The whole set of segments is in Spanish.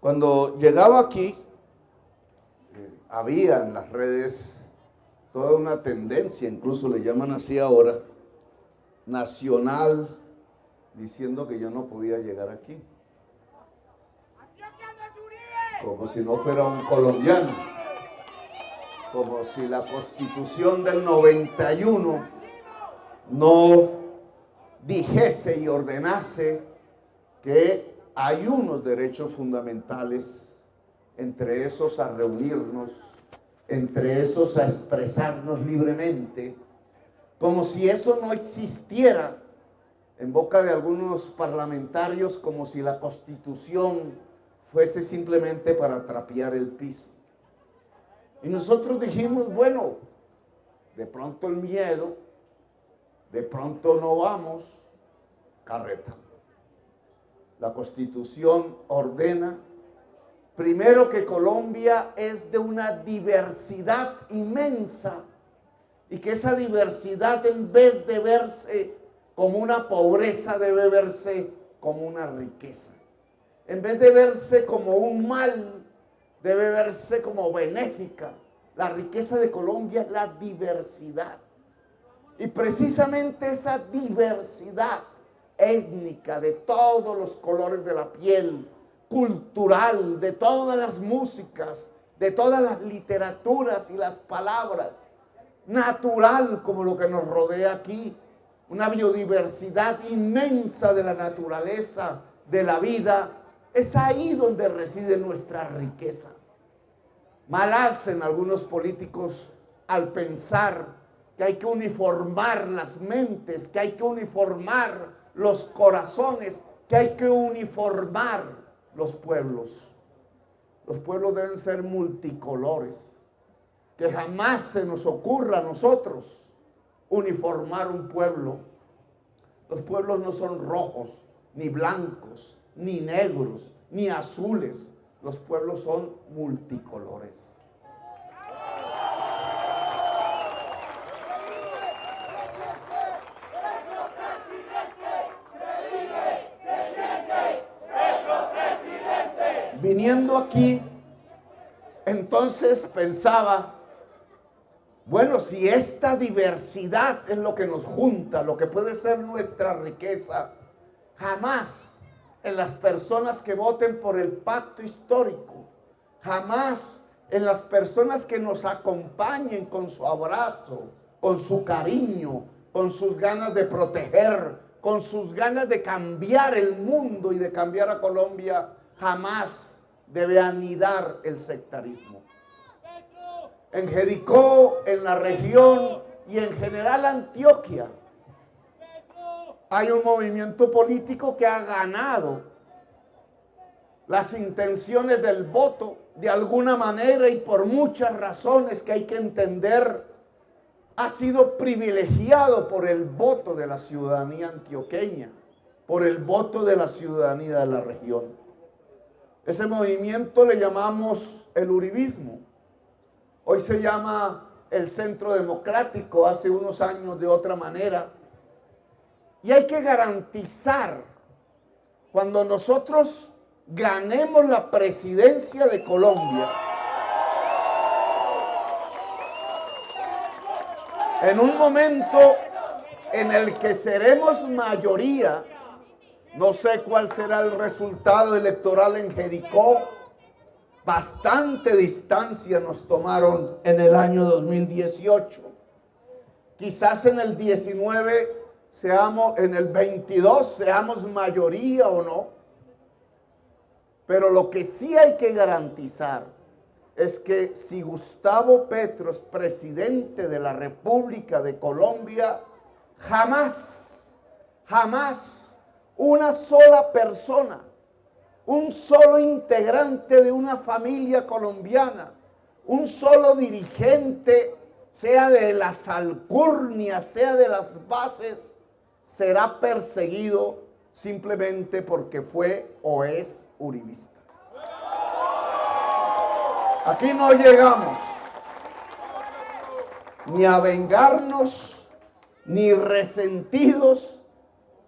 Cuando llegaba aquí, había en las redes toda una tendencia, incluso le llaman así ahora, nacional, diciendo que yo no podía llegar aquí. Como si no fuera un colombiano. Como si la Constitución del 91 no dijese y ordenase que hay unos derechos fundamentales, entre esos a reunirnos, entre esos a expresarnos libremente, como si eso no existiera en boca de algunos parlamentarios, como si la Constitución fuese simplemente para trapear el piso. Y nosotros dijimos, bueno, de pronto el miedo, de pronto no vamos, carreta. La Constitución ordena, primero, que Colombia es de una diversidad inmensa y que esa diversidad, en vez de verse como una pobreza, debe verse como una riqueza. En vez de verse como un mal, debe verse como benéfica. La riqueza de Colombia es la diversidad. Y precisamente esa diversidad étnica, de todos los colores de la piel, cultural, de todas las músicas, de todas las literaturas y las palabras, natural como lo que nos rodea aquí, una biodiversidad inmensa de la naturaleza, de la vida, es ahí donde reside nuestra riqueza. Mal hacen algunos políticos al pensar que hay que uniformar las mentes, que hay que uniformar los corazones, que hay que uniformar los pueblos. Los pueblos deben ser multicolores. Que jamás se nos ocurra a nosotros uniformar un pueblo. Los pueblos no son rojos, ni blancos, ni negros, ni azules. Los pueblos son multicolores. Viniendo aquí, entonces pensaba, bueno, si esta diversidad es lo que nos junta, lo que puede ser nuestra riqueza, jamás en las personas que voten por el pacto histórico, jamás en las personas que nos acompañen con su abrazo, con su cariño, con sus ganas de proteger, con sus ganas de cambiar el mundo y de cambiar a Colombia, jamás debe anidar el sectarismo. En Jericó, en la región y en general Antioquia, hay un movimiento político que ha ganado las intenciones del voto de alguna manera y por muchas razones que hay que entender, ha sido privilegiado por el voto de la ciudadanía antioqueña, por el voto de la ciudadanía de la región. Ese movimiento le llamamos el uribismo. Hoy se llama el Centro Democrático, hace unos años de otra manera. Y hay que garantizar, cuando nosotros ganemos la presidencia de Colombia, en un momento en el que seremos mayoría, no sé cuál será el resultado electoral en Jericó, bastante distancia nos tomaron en el año 2018. Quizás en el 19 seamos, en el 22 seamos mayoría o no. Pero lo que sí hay que garantizar es que si Gustavo Petro es presidente de la República de Colombia, jamás una sola persona, un solo integrante de una familia colombiana, un solo dirigente, sea de las alcurnias, sea de las bases, será perseguido simplemente porque fue o es uribista. Aquí no llegamos ni a vengarnos, ni resentidos,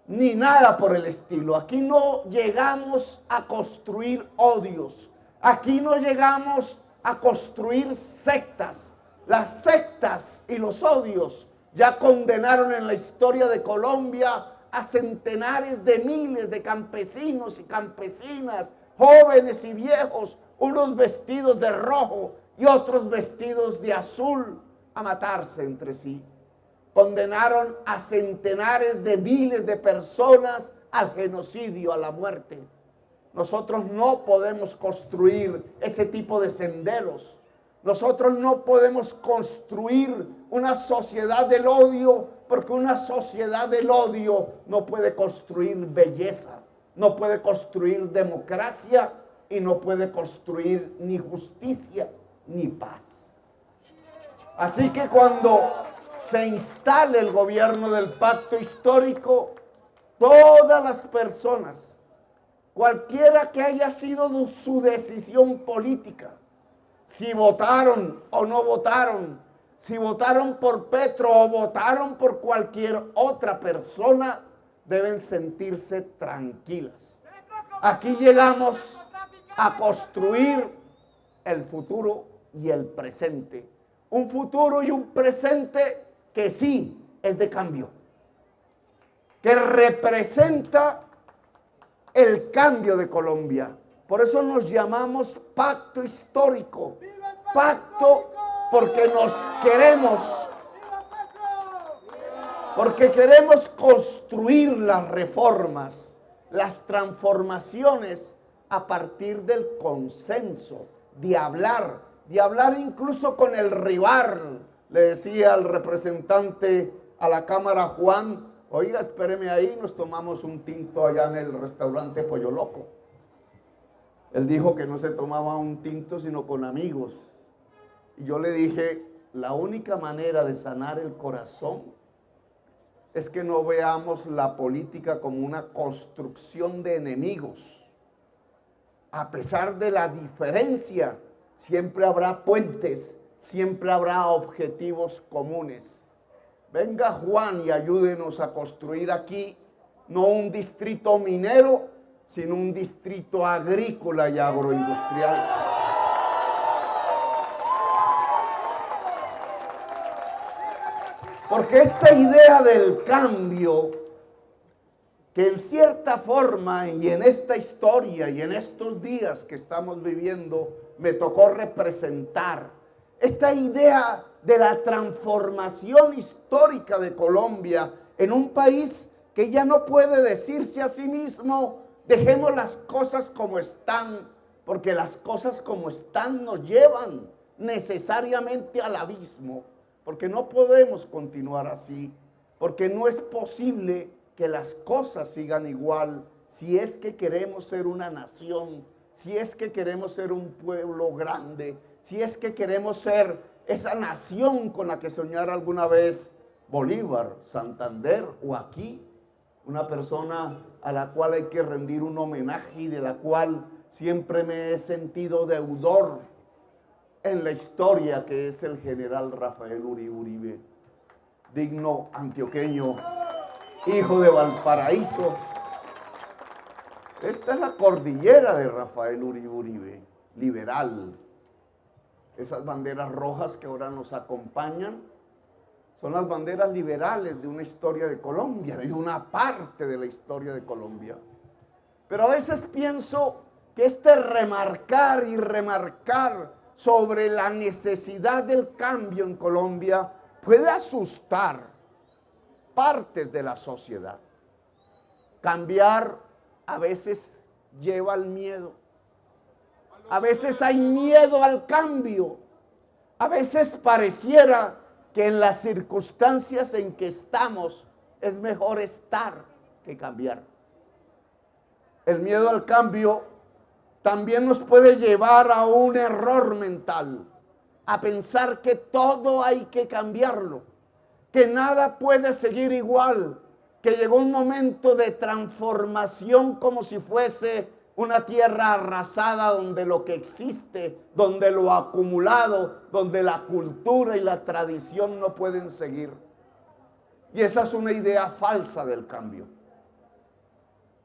ni nada por el estilo. Aquí no llegamos a construir odios. Aquí no llegamos a construir sectas. Las sectas y los odios ya condenaron en la historia de Colombia a centenares de miles de campesinos y campesinas, jóvenes y viejos, unos vestidos de rojo y otros vestidos de azul, a matarse entre sí. Condenaron a centenares de miles de personas al genocidio, a la muerte. Nosotros no podemos construir ese tipo de senderos. Nosotros no podemos construir una sociedad del odio, porque una sociedad del odio no puede construir belleza, no puede construir democracia y no puede construir ni justicia ni paz. Así que cuando se instale el gobierno del pacto histórico, todas las personas, cualquiera que haya sido su decisión política, si votaron o no votaron, si votaron por Petro o votaron por cualquier otra persona, deben sentirse tranquilas. Aquí llegamos a construir el futuro y el presente. Un futuro y un presente que sí es de cambio, que representa el cambio de Colombia. Por eso nos llamamos pacto histórico. Pacto porque nos queremos, porque queremos construir las reformas, las transformaciones a partir del consenso, de hablar incluso con el rival. Le decía al representante a la Cámara, Juan, oiga, espéreme ahí, nos tomamos un tinto allá en el restaurante Pollo Loco. Él dijo que no se tomaba un tinto sino con amigos. Y yo le dije, la única manera de sanar el corazón es que no veamos la política como una construcción de enemigos. A pesar de la diferencia, siempre habrá puentes, siempre habrá objetivos comunes. Venga Juan y ayúdenos a construir aquí no un distrito minero, sino un distrito agrícola y agroindustrial. Porque esta idea del cambio, que en cierta forma y en esta historia y en estos días que estamos viviendo me tocó representar, esta idea de la transformación histórica de Colombia en un país que ya no puede decirse a sí mismo, dejemos las cosas como están, porque las cosas como están nos llevan necesariamente al abismo, porque no podemos continuar así, porque no es posible que las cosas sigan igual si es que queremos ser una nación, si es que queremos ser un pueblo grande, si es que queremos ser esa nación con la que soñara alguna vez Bolívar, Santander o aquí, una persona a la cual hay que rendir un homenaje y de la cual siempre me he sentido deudor en la historia, que es el general Rafael Uribe Uribe, digno antioqueño, hijo de Valparaíso. Esta es la cordillera de Rafael Uribe Uribe, liberal. Esas banderas rojas que ahora nos acompañan son las banderas liberales de una historia de Colombia, de una parte de la historia de Colombia. Pero a veces pienso que este remarcar y remarcar sobre la necesidad del cambio en Colombia puede asustar partes de la sociedad. Cambiar a veces lleva al miedo. A veces hay miedo al cambio. A veces pareciera que en las circunstancias en que estamos es mejor estar que cambiar. El miedo al cambio también nos puede llevar a un error mental, a pensar que todo hay que cambiarlo, que nada puede seguir igual, que llegó un momento de transformación como si fuese una tierra arrasada donde lo que existe, donde lo acumulado, donde la cultura y la tradición no pueden seguir. Y esa es una idea falsa del cambio.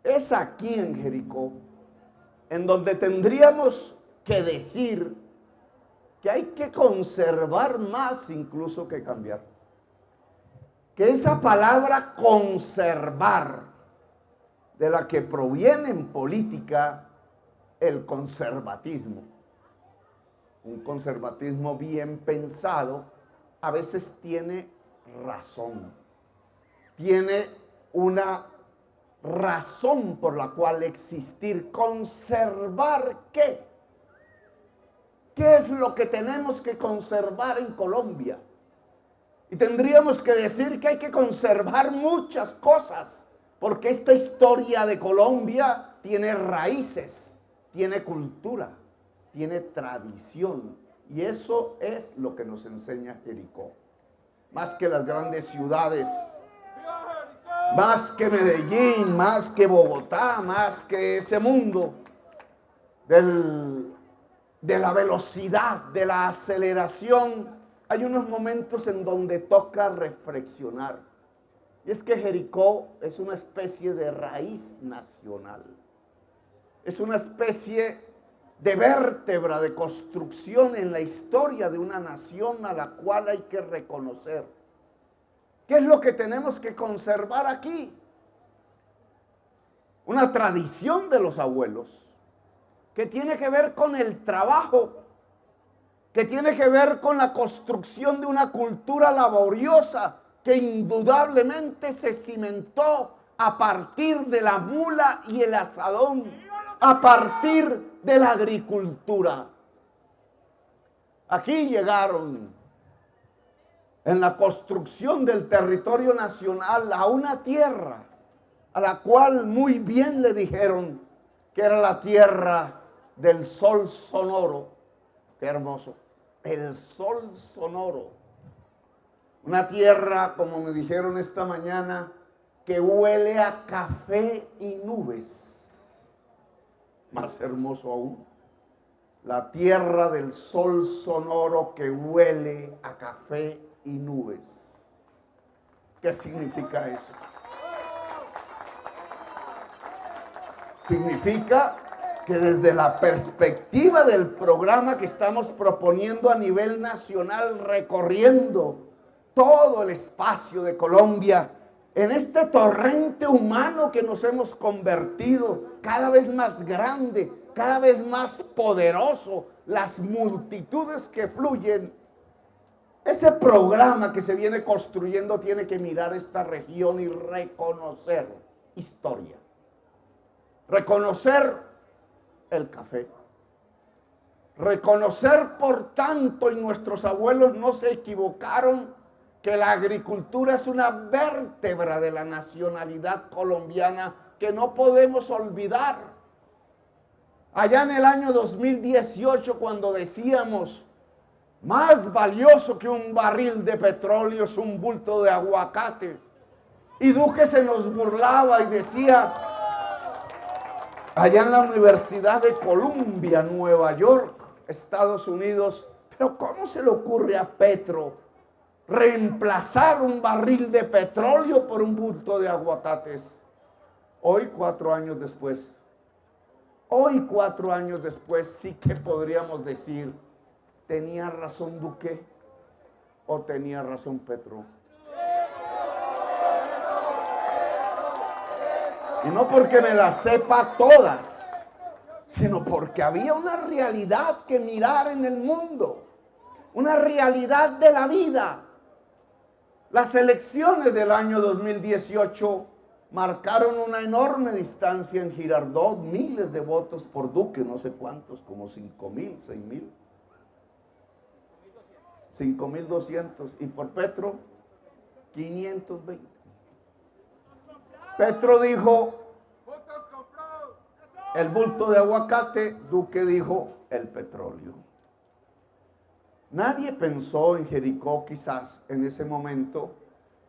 es aquí en Jericó, en donde tendríamos que decir que hay que conservar más incluso que cambiar. Que esa palabra conservar, de la que proviene en política el conservatismo, un conservatismo bien pensado, a veces tiene razón, tiene una razón por la cual existir. ¿Conservar qué? ¿Qué es lo que tenemos que conservar en Colombia? Y tendríamos que decir que hay que conservar muchas cosas, porque esta historia de Colombia tiene raíces, tiene cultura, tiene tradición. Y eso es lo que nos enseña Jericó. Más que las grandes ciudades, más que Medellín, más que Bogotá, más que ese mundo de la velocidad, de la aceleración, hay unos momentos en donde toca reflexionar. Y es que Jericó es una especie de raíz nacional. Es una especie de vértebra, de construcción en la historia de una nación a la cual hay que reconocer. ¿Qué es lo que tenemos que conservar aquí? Una tradición de los abuelos que tiene que ver con el trabajo, que tiene que ver con la construcción de una cultura laboriosa que indudablemente se cimentó a partir de la mula y el asadón, a partir de la agricultura. Aquí llegaron en la construcción del territorio nacional a una tierra a la cual muy bien le dijeron que era la tierra del sol sonoro. Qué hermoso, el sol sonoro. Una tierra, como me dijeron esta mañana, que huele a café y nubes. Más hermoso aún, la tierra del sol sonoro que huele a café y nubes. ¿Qué significa eso? Significa que desde la perspectiva del programa que estamos proponiendo a nivel nacional, recorriendo todo el espacio de Colombia, en este torrente humano que nos hemos convertido, cada vez más grande, cada vez más poderoso, las multitudes que fluyen, ese programa que se viene construyendo tiene que mirar esta región y reconocer historia, reconocer el café, reconocer por tanto, y nuestros abuelos no se equivocaron, que la agricultura es una vértebra de la nacionalidad colombiana que no podemos olvidar. Allá en el año 2018, cuando decíamos, más valioso que un barril de petróleo es un bulto de aguacate, y Duque se nos burlaba y decía, allá en la Universidad de Columbia, Nueva York, Estados Unidos, pero ¿cómo se le ocurre a Petro reemplazar un barril de petróleo por un bulto de aguacates? Hoy, 4 años después, sí que podríamos decir, ¿tenía razón Duque o tenía razón Petro? Y no porque me las sepa todas, sino porque había una realidad que mirar en el mundo, una realidad de la vida. Las elecciones del año 2018 marcaron una enorme distancia en Girardot, miles de votos por Duque, no sé cuántos, como 5,000, 6,000. 5,200. Y por Petro, 520. Petro dijo el bulto de aguacate, Duque dijo el petróleo. Nadie pensó en Jericó quizás en ese momento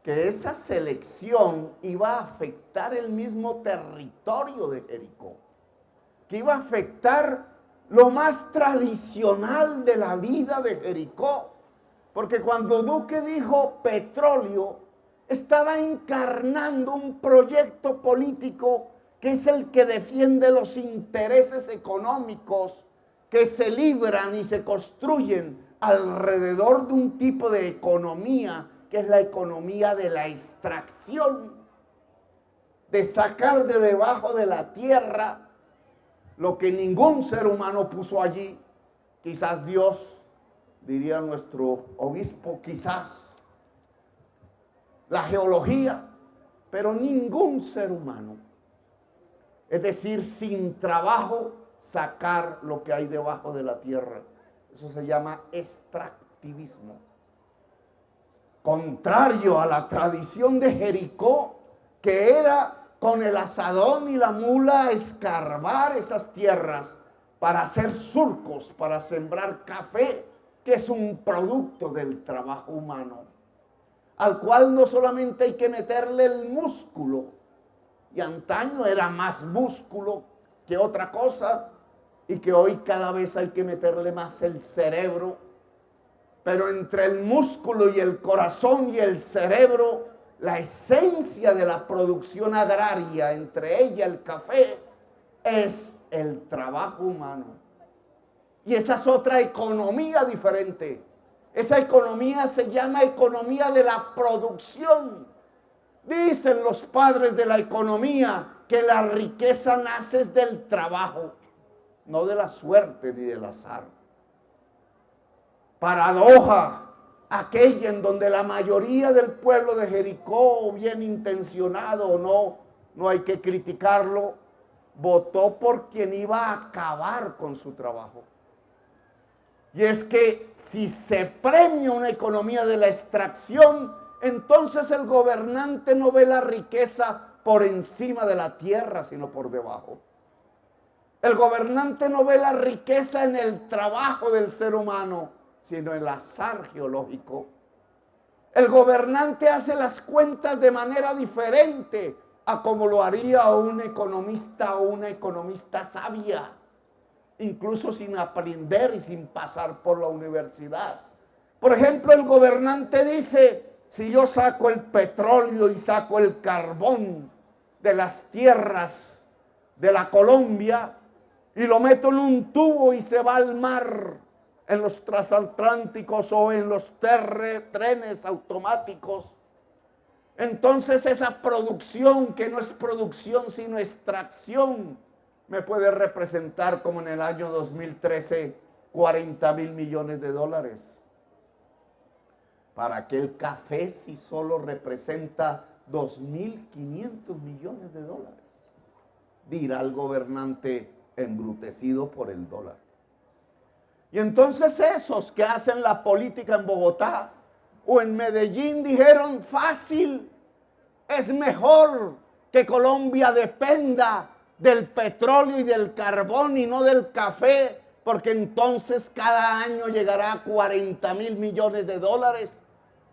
que esa selección iba a afectar el mismo territorio de Jericó, que iba a afectar lo más tradicional de la vida de Jericó, porque cuando Duque dijo petróleo, estaba encarnando un proyecto político que es el que defiende los intereses económicos que se libran y se construyen alrededor de un tipo de economía que es la economía de la extracción, de sacar de debajo de la tierra lo que ningún ser humano puso allí. Quizás Dios, diría nuestro obispo, quizás la geología, pero ningún ser humano. Es decir, sin trabajo, sacar lo que hay debajo de la tierra. Eso se llama extractivismo. Contrario a la tradición de Jericó, que era con el asadón y la mula escarbar esas tierras para hacer surcos, para sembrar café, que es un producto del trabajo humano, al cual no solamente hay que meterle el músculo, y antaño era más músculo que otra cosa, y que hoy cada vez hay que meterle más el cerebro, pero entre el músculo y el corazón y el cerebro, la esencia de la producción agraria, entre ella el café, es el trabajo humano. Y esa es otra economía diferente. Esa economía se llama economía de la producción. Dicen los padres de la economía que la riqueza nace del trabajo, no de la suerte ni del azar. Paradoja aquella en donde la mayoría del pueblo de Jericó, bien intencionado o no hay que criticarlo, votó por quien iba a acabar con su trabajo. Y es que si se premia una economía de la extracción, entonces el gobernante no ve la riqueza por encima de la tierra, sino por debajo. El gobernante no ve la riqueza en el trabajo del ser humano, sino en el azar geológico. El gobernante hace las cuentas de manera diferente a como lo haría un economista o una economista sabia, incluso sin aprender y sin pasar por la universidad. Por ejemplo, el gobernante dice: si yo saco el petróleo y saco el carbón de las tierras de la Colombia y lo meto en un tubo y se va al mar, en los transatlánticos o en los trenes automáticos, entonces esa producción, que no es producción sino extracción, me puede representar, como en el año 2013, 40.000 millones de dólares. ¿Para qué el café si solo representa 2.500 millones de dólares? Dirá el gobernante embrutecido por el dólar. Y entonces esos que hacen la política en Bogotá o en Medellín dijeron: fácil, es mejor que Colombia dependa del petróleo y del carbón y no del café, porque entonces cada año llegará a 40.000 millones de dólares.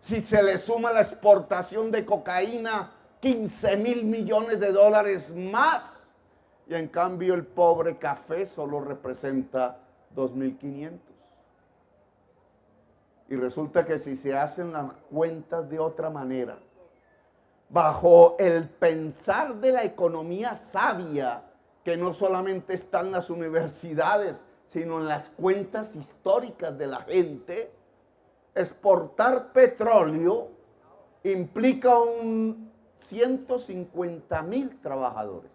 Si se le suma la exportación de cocaína, 15.000 millones de dólares más. Y en cambio el pobre café solo representa 2.500. Y resulta que si se hacen las cuentas de otra manera, bajo el pensar de la economía sabia, que no solamente está en las universidades, sino en las cuentas históricas de la gente, exportar petróleo implica 150.000 trabajadores.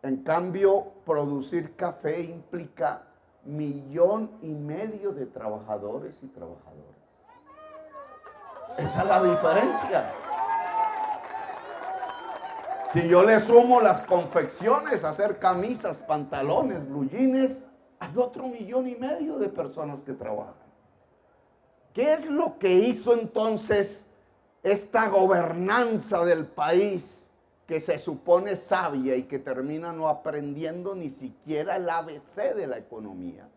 En cambio, producir café implica 1,5 millones de trabajadores y trabajadoras. Esa es la diferencia. Si yo le sumo las confecciones, hacer camisas, pantalones, blue jeans, hay otro 1,5 millones de personas que trabajan. ¿Qué es lo que hizo entonces esta gobernanza del país, que se supone sabia y que termina no aprendiendo ni siquiera el ABC de la economía?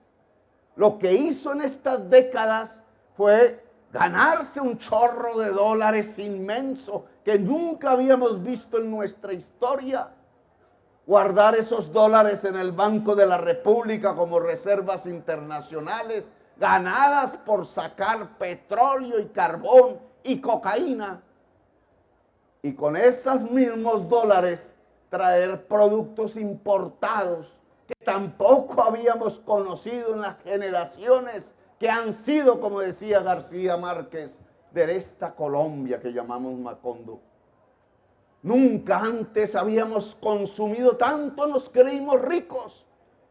Lo que hizo en estas décadas fue ganarse un chorro de dólares inmenso que nunca habíamos visto en nuestra historia. Guardar esos dólares en el Banco de la República como reservas internacionales, ganadas por sacar petróleo y carbón y cocaína. Y con esos mismos dólares traer productos importados que tampoco habíamos conocido en las generaciones que han sido, como decía García Márquez, de esta Colombia que llamamos Macondo. Nunca antes habíamos consumido tanto, nos creímos ricos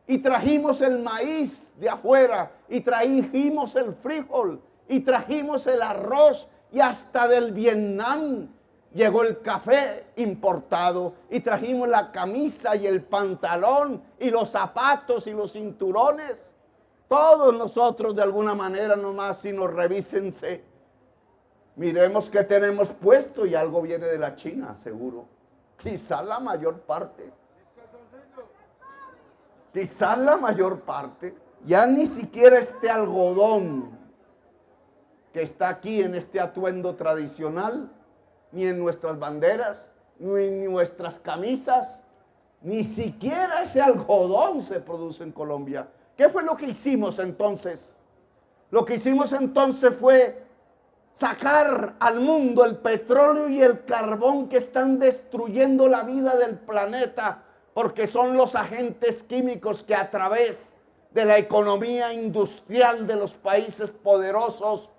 y trajimos el maíz de afuera y trajimos el frijol y trajimos el arroz y hasta del Vietnam llegó el café importado y trajimos la camisa y el pantalón y los zapatos y los cinturones. Todos nosotros de alguna manera nomás, si nos revísense, miremos qué tenemos puesto y algo viene de la China, seguro. Quizás la mayor parte. Quizás la mayor parte. Ya ni siquiera este algodón que está aquí en este atuendo tradicional, ni en nuestras banderas, ni en nuestras camisas, ni siquiera ese algodón se produce en Colombia. ¿Qué fue lo que hicimos entonces? Lo que hicimos entonces fue sacar al mundo el petróleo y el carbón que están destruyendo la vida del planeta, porque son los agentes químicos que a través de la economía industrial de los países poderosos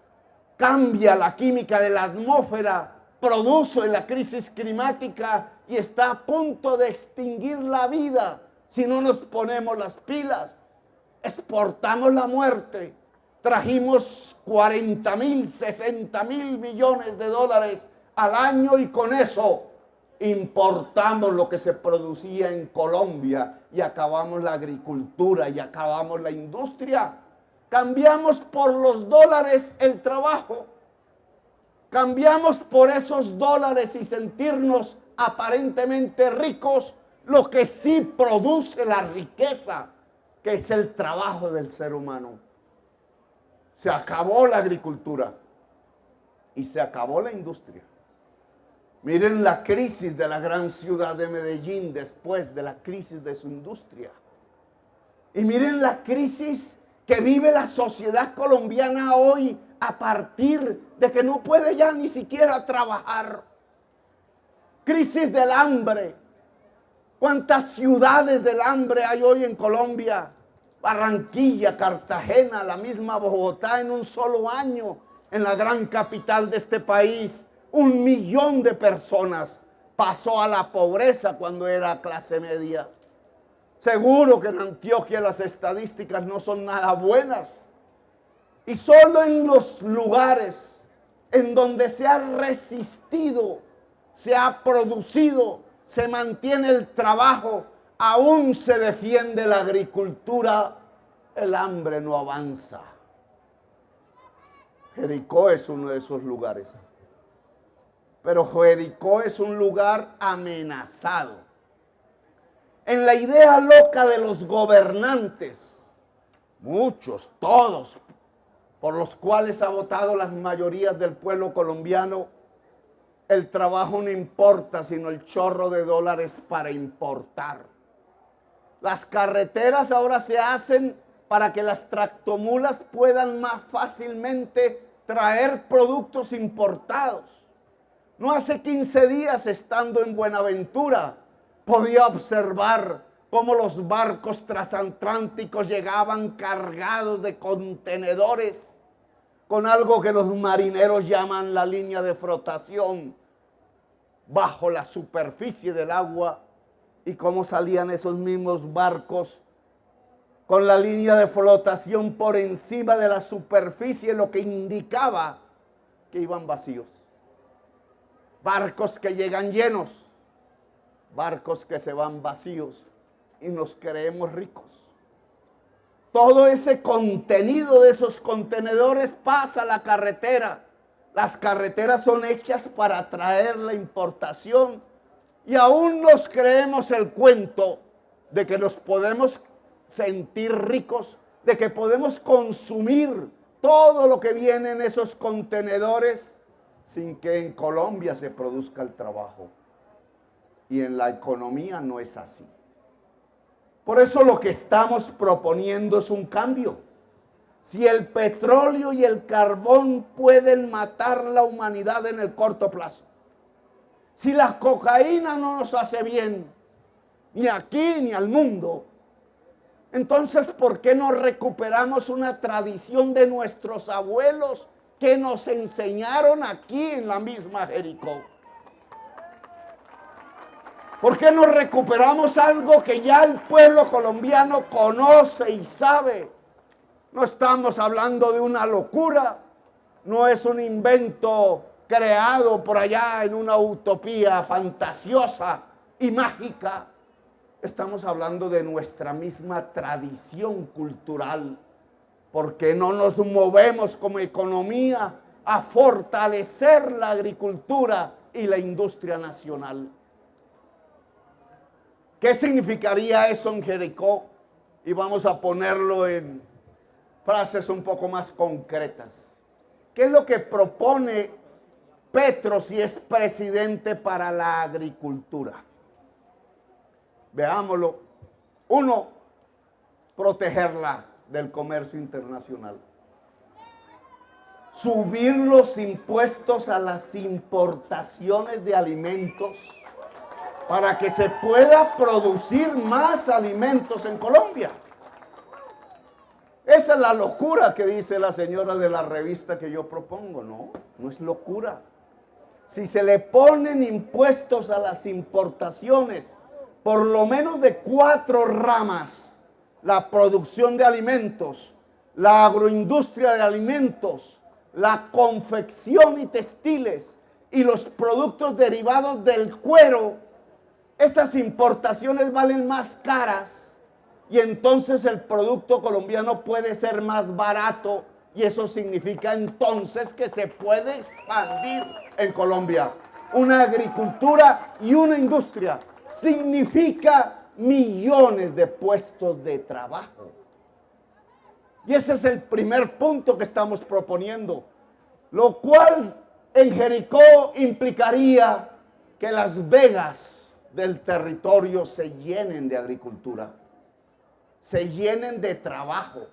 cambia la química de la atmósfera, produce la crisis climática y está a punto de extinguir la vida si no nos ponemos las pilas. Exportamos la muerte. Trajimos 40.000, 60.000 millones de dólares al año y con eso importamos lo que se producía en Colombia y acabamos la agricultura y acabamos la industria. Cambiamos por los dólares el trabajo. Cambiamos por esos dólares y sentirnos aparentemente ricos lo que sí produce la riqueza, que es el trabajo del ser humano. Se acabó la agricultura y se acabó la industria. Miren la crisis de la gran ciudad de Medellín después de la crisis de su industria. Y miren la crisis que vive la sociedad colombiana hoy a partir de que no puede ya ni siquiera trabajar. Crisis del hambre. ¿Cuántas ciudades del hambre hay hoy en Colombia? Barranquilla, Cartagena, la misma Bogotá en un solo año, en la gran capital de este país. 1 millón de personas pasó a la pobreza cuando era clase media. Seguro que en Antioquia las estadísticas no son nada buenas. Y solo en los lugares en donde se ha resistido, se ha producido, se mantiene el trabajo, aún se defiende la agricultura, el hambre no avanza. Jericó es uno de esos lugares. Pero Jericó es un lugar amenazado. En la idea loca de los gobernantes, muchos, todos, por los cuales ha votado las mayorías del pueblo colombiano, el trabajo no importa, sino el chorro de dólares para importar. Las carreteras ahora se hacen para que las tractomulas puedan más fácilmente traer productos importados. No hace 15 días, estando en Buenaventura, podía observar cómo los barcos transatlánticos llegaban cargados de contenedores con algo que los marineros llaman la línea de flotación bajo la superficie del agua, y cómo salían esos mismos barcos con la línea de flotación por encima de la superficie, lo que indicaba que iban vacíos. Barcos que llegan llenos, barcos que se van vacíos y nos creemos ricos. Todo ese contenido de esos contenedores pasa a la carretera. Las carreteras son hechas para traer la importación y aún nos creemos el cuento de que nos podemos sentir ricos, de que podemos consumir todo lo que viene en esos contenedores sin que en Colombia se produzca el trabajo. Y en la economía no es así. Por eso lo que estamos proponiendo es un cambio. Si el petróleo y el carbón pueden matar la humanidad en el corto plazo, si la cocaína no nos hace bien, ni aquí ni al mundo. Entonces, ¿por qué no recuperamos una tradición de nuestros abuelos que nos enseñaron aquí en la misma Jericó? ¿Por qué no recuperamos algo que ya el pueblo colombiano conoce y sabe? No estamos hablando de una locura, no es un invento creado por allá en una utopía fantasiosa y mágica. Estamos hablando de nuestra misma tradición cultural. ¿Por qué no nos movemos como economía a fortalecer la agricultura y la industria nacional? ¿Qué significaría eso en Jericó? Y vamos a ponerlo en frases un poco más concretas. ¿Qué es lo que propone Petro si es presidente para la agricultura? Veámoslo. Uno, protegerla del comercio internacional. Subir los impuestos a las importaciones de alimentos para que se pueda producir más alimentos en Colombia. Esa es la locura que dice la señora de la revista que yo propongo. No, no es locura. Si se le ponen impuestos a las importaciones, por lo menos de 4 ramas, la producción de alimentos, la agroindustria de alimentos, la confección y textiles y los productos derivados del cuero, esas importaciones valen más caras y entonces el producto colombiano puede ser más barato y eso significa entonces que se puede expandir en Colombia. Una agricultura y una industria significa millones de puestos de trabajo. Y ese es el primer punto que estamos proponiendo, lo cual en Jericó implicaría que las vegas del territorio se llenen de agricultura, se llenen de trabajo.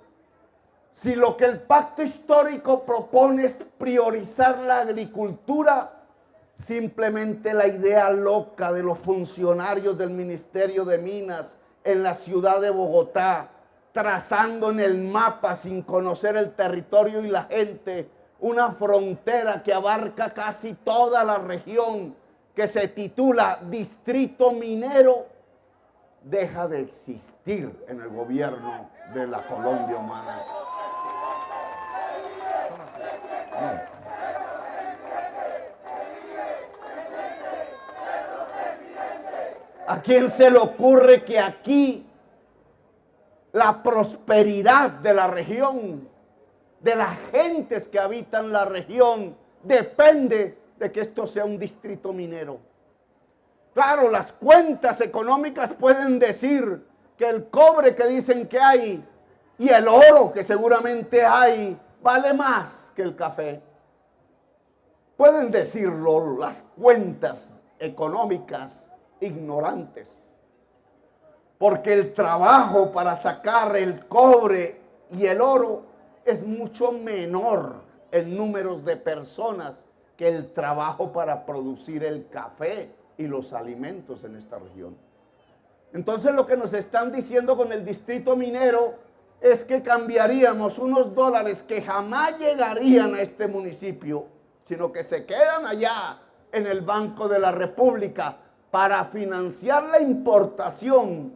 Si lo que el pacto histórico propone es priorizar la agricultura, simplemente la idea loca de los funcionarios del Ministerio de Minas en la ciudad de Bogotá, trazando en el mapa sin conocer el territorio y la gente, una frontera que abarca casi toda la región, que se titula Distrito Minero, deja de existir en el gobierno de la Colombia humana. ¿A quién se le ocurre que aquí la prosperidad de la región, de las gentes que habitan la región, depende de que esto sea un distrito minero? Claro, las cuentas económicas pueden decir que el cobre que dicen que hay y el oro que seguramente hay vale más que el café. Pueden decirlo las cuentas económicas ignorantes, porque el trabajo para sacar el cobre y el oro es mucho menor en números de personas que el trabajo para producir el café y los alimentos en esta región. Entonces lo que nos están diciendo con el distrito minero es que cambiaríamos unos dólares que jamás llegarían a este municipio, sino que se quedan allá en el Banco de la República para financiar la importación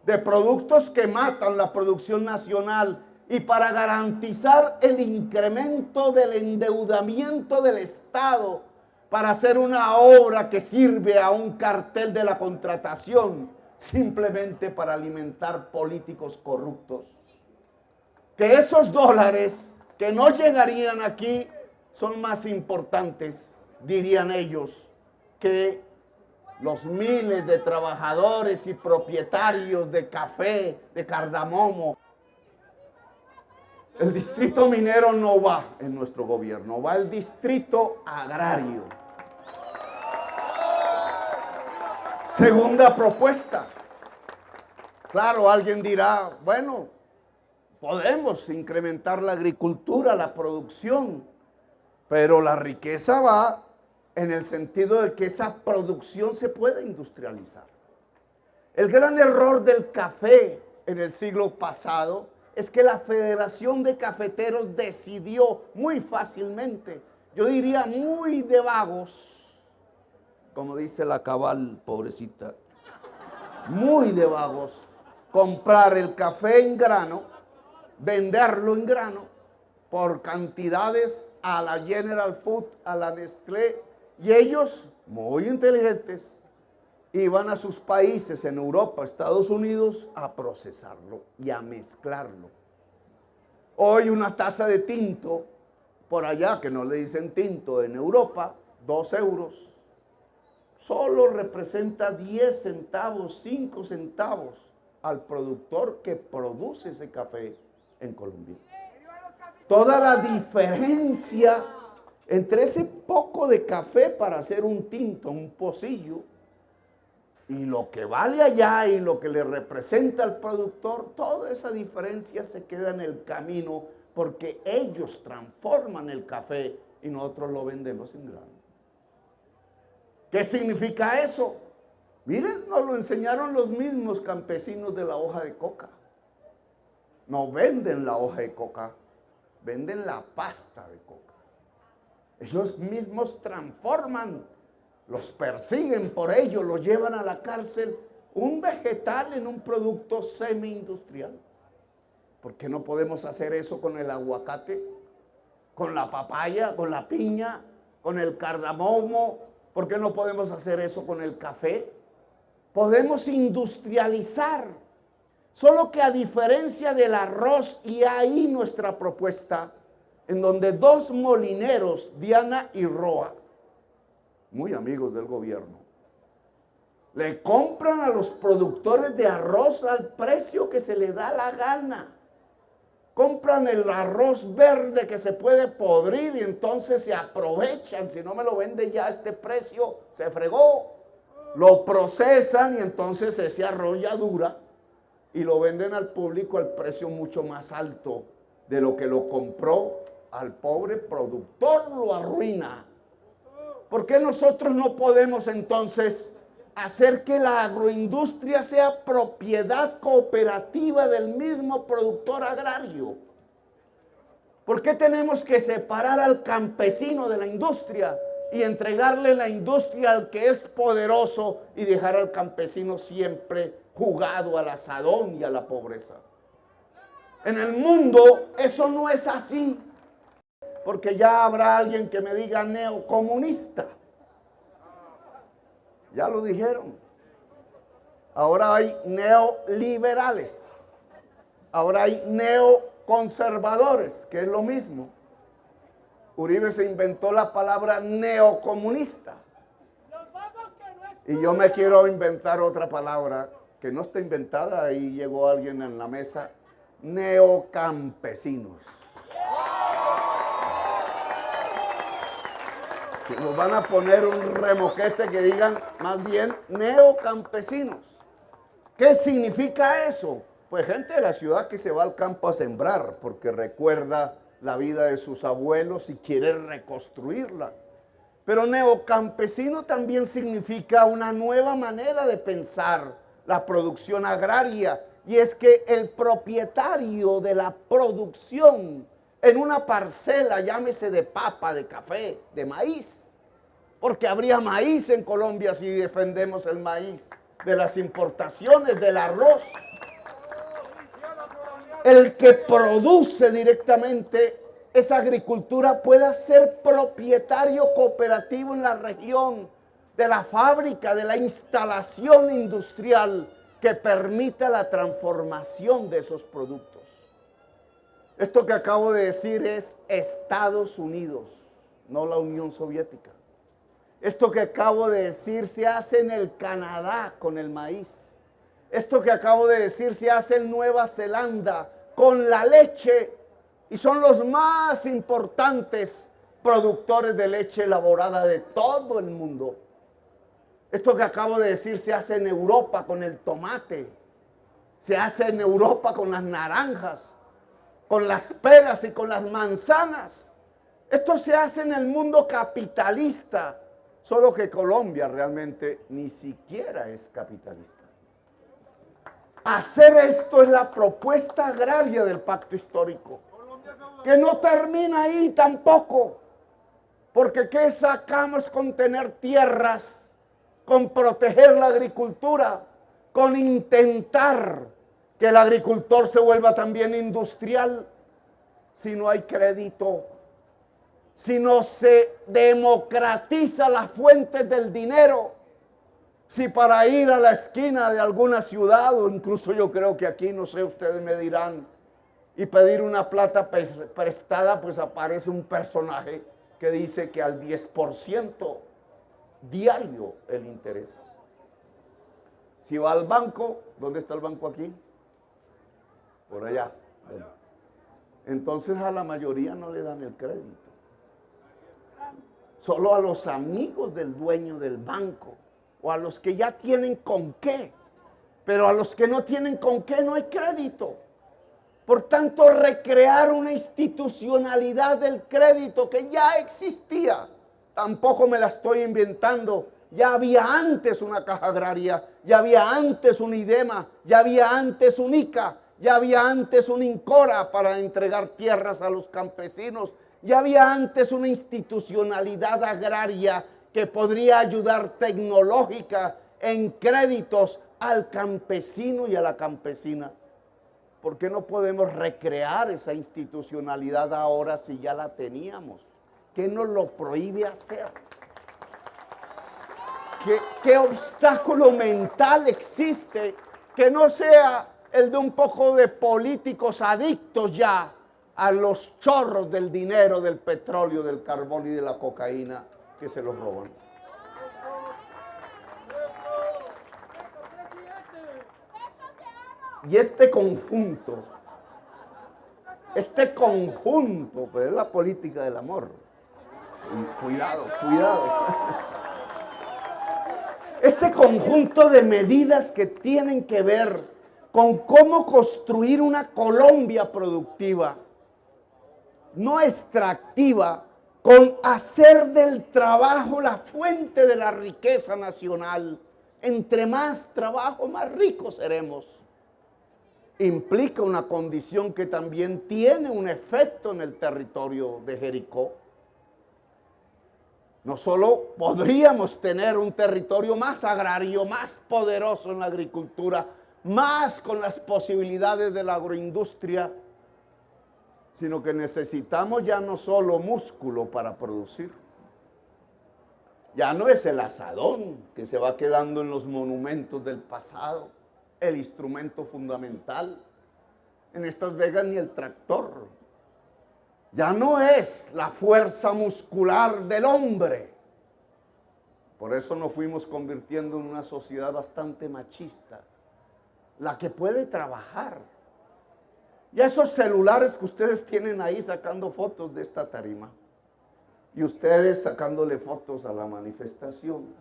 de productos que matan la producción nacional y para garantizar el incremento del endeudamiento del Estado para hacer una obra que sirve a un cartel de la contratación, simplemente para alimentar políticos corruptos. Que esos dólares que no llegarían aquí son más importantes, dirían ellos, que los miles de trabajadores y propietarios de café, de cardamomo. El distrito minero no va en nuestro gobierno, va el distrito agrario. Segunda propuesta. Claro, alguien dirá, bueno, podemos incrementar la agricultura, la producción, pero la riqueza va en el sentido de que esa producción se puede industrializar. El gran error del café en el siglo pasado es que la Federación de Cafeteros decidió muy fácilmente, yo diría muy de vagos, como dice la Cabal, pobrecita, muy de vagos, comprar el café en grano, venderlo en grano por cantidades a la General Food, a la Nestlé, y ellos, muy inteligentes, iban a sus países en Europa, Estados Unidos, a procesarlo y a mezclarlo. Hoy una taza de tinto, por allá, que no le dicen tinto, en Europa, 2 euros, solo representa 10 centavos, 5 centavos al productor que produce ese café en Colombia. Toda la diferencia entre ese poco de café para hacer un tinto, un pocillo, y lo que vale allá y lo que le representa al productor, toda esa diferencia se queda en el camino porque ellos transforman el café y nosotros lo vendemos en grano. ¿Qué significa eso? Miren, nos lo enseñaron los mismos campesinos de la hoja de coca. No venden la hoja de coca, venden la pasta de coca. Ellos mismos transforman, los persiguen por ello, los llevan a la cárcel, un vegetal en un producto semi-industrial. ¿Por qué no podemos hacer eso con el aguacate, con la papaya, con la piña, con el cardamomo? ¿Por qué no podemos hacer eso con el café? Podemos industrializar, solo que a diferencia del arroz, y ahí nuestra propuesta, en donde 2 molineros, Diana y Roa, muy amigos del gobierno, le compran a los productores de arroz al precio que se le da la gana. Compran el arroz verde que se puede podrir y entonces se aprovechan. Si no me lo vende ya a este precio, se fregó. Lo procesan y entonces ese arroz ya dura y lo venden al público al precio mucho más alto de lo que lo compró. Al pobre productor lo arruina. ¿Por qué nosotros no podemos entonces hacer que la agroindustria sea propiedad cooperativa del mismo productor agrario? ¿Por qué tenemos que separar al campesino de la industria y entregarle la industria al que es poderoso y dejar al campesino siempre jugado al asadón y a la pobreza? En el mundo eso no es así, porque ya habrá alguien que me diga neocomunista. Ya lo dijeron. Ahora hay neoliberales. Ahora hay neoconservadores, que es lo mismo. Uribe se inventó la palabra neocomunista. Y yo me quiero inventar otra palabra que no está inventada. Ahí llegó alguien en la mesa. Neocampesinos. Si nos van a poner un remoquete que digan más bien neocampesinos. ¿Qué significa eso? Pues gente de la ciudad que se va al campo a sembrar porque recuerda la vida de sus abuelos y quiere reconstruirla. Pero neocampesino también significa una nueva manera de pensar la producción agraria. Y es que el propietario de la producción en una parcela, llámese de papa, de café, de maíz, porque habría maíz en Colombia si defendemos el maíz, de las importaciones, del arroz. El que produce directamente esa agricultura pueda ser propietario cooperativo en la región de la fábrica, de la instalación industrial que permita la transformación de esos productos. Esto que acabo de decir es Estados Unidos, no la Unión Soviética. Esto que acabo de decir se hace en el Canadá con el maíz. Esto que acabo de decir se hace en Nueva Zelanda con la leche. Y son los más importantes productores de leche elaborada de todo el mundo. Esto que acabo de decir se hace en Europa con el tomate. Se hace en Europa con las naranjas, con las peras y con las manzanas. Esto se hace en el mundo capitalista. Solo que Colombia realmente ni siquiera es capitalista. hacer esto es la propuesta agraria del pacto histórico, que no termina ahí tampoco, porque ¿qué sacamos con tener tierras, con proteger la agricultura, con intentar que el agricultor se vuelva también industrial, si no hay crédito, si no se democratiza las fuentes del dinero? Si para ir a la esquina de alguna ciudad, o incluso yo creo que aquí, no sé, ustedes me dirán, y pedir una plata prestada, pues aparece un personaje que dice que al 10% diario el interés. Si va al banco, ¿dónde está el banco aquí? Por allá. Bueno, entonces a la mayoría no le dan el crédito. Solo a los amigos del dueño del banco, o a los que ya tienen con qué, pero a los que no tienen con qué no hay crédito. Por tanto, recrear una institucionalidad del crédito que ya existía, tampoco me la estoy inventando. Ya había antes una caja agraria, ya había antes un IDEMA, ya había antes un ICA, ya había antes un INCORA para entregar tierras a los campesinos, ya había antes una institucionalidad agraria que podría ayudar tecnológica en créditos al campesino y a la campesina. ¿Por qué no podemos recrear esa institucionalidad ahora si ya la teníamos? ¿Qué nos lo prohíbe hacer? ¿Qué obstáculo mental existe que no sea el de un poco de políticos adictos ya a los chorros del dinero, del petróleo, del carbón y de la cocaína que se los roban? Y este conjunto, pues es la política del amor. Cuidado, cuidado. Este conjunto de medidas que tienen que ver con cómo construir una Colombia productiva, no extractiva, con hacer del trabajo la fuente de la riqueza nacional. Entre más trabajo, más ricos seremos. Implica una condición que también tiene un efecto en el territorio de Jericó. No solo podríamos tener un territorio más agrario, más poderoso en la agricultura, más con las posibilidades de la agroindustria, sino que necesitamos ya no solo músculo para producir. Ya no es el asadón que se va quedando en los monumentos del pasado, el instrumento fundamental. En estas vegas ni el tractor. Ya no es la fuerza muscular del hombre. Por eso nos fuimos convirtiendo en una sociedad bastante machista, la que puede trabajar. Ya esos celulares que ustedes tienen ahí sacando fotos de esta tarima, y ustedes sacándole fotos a la manifestación,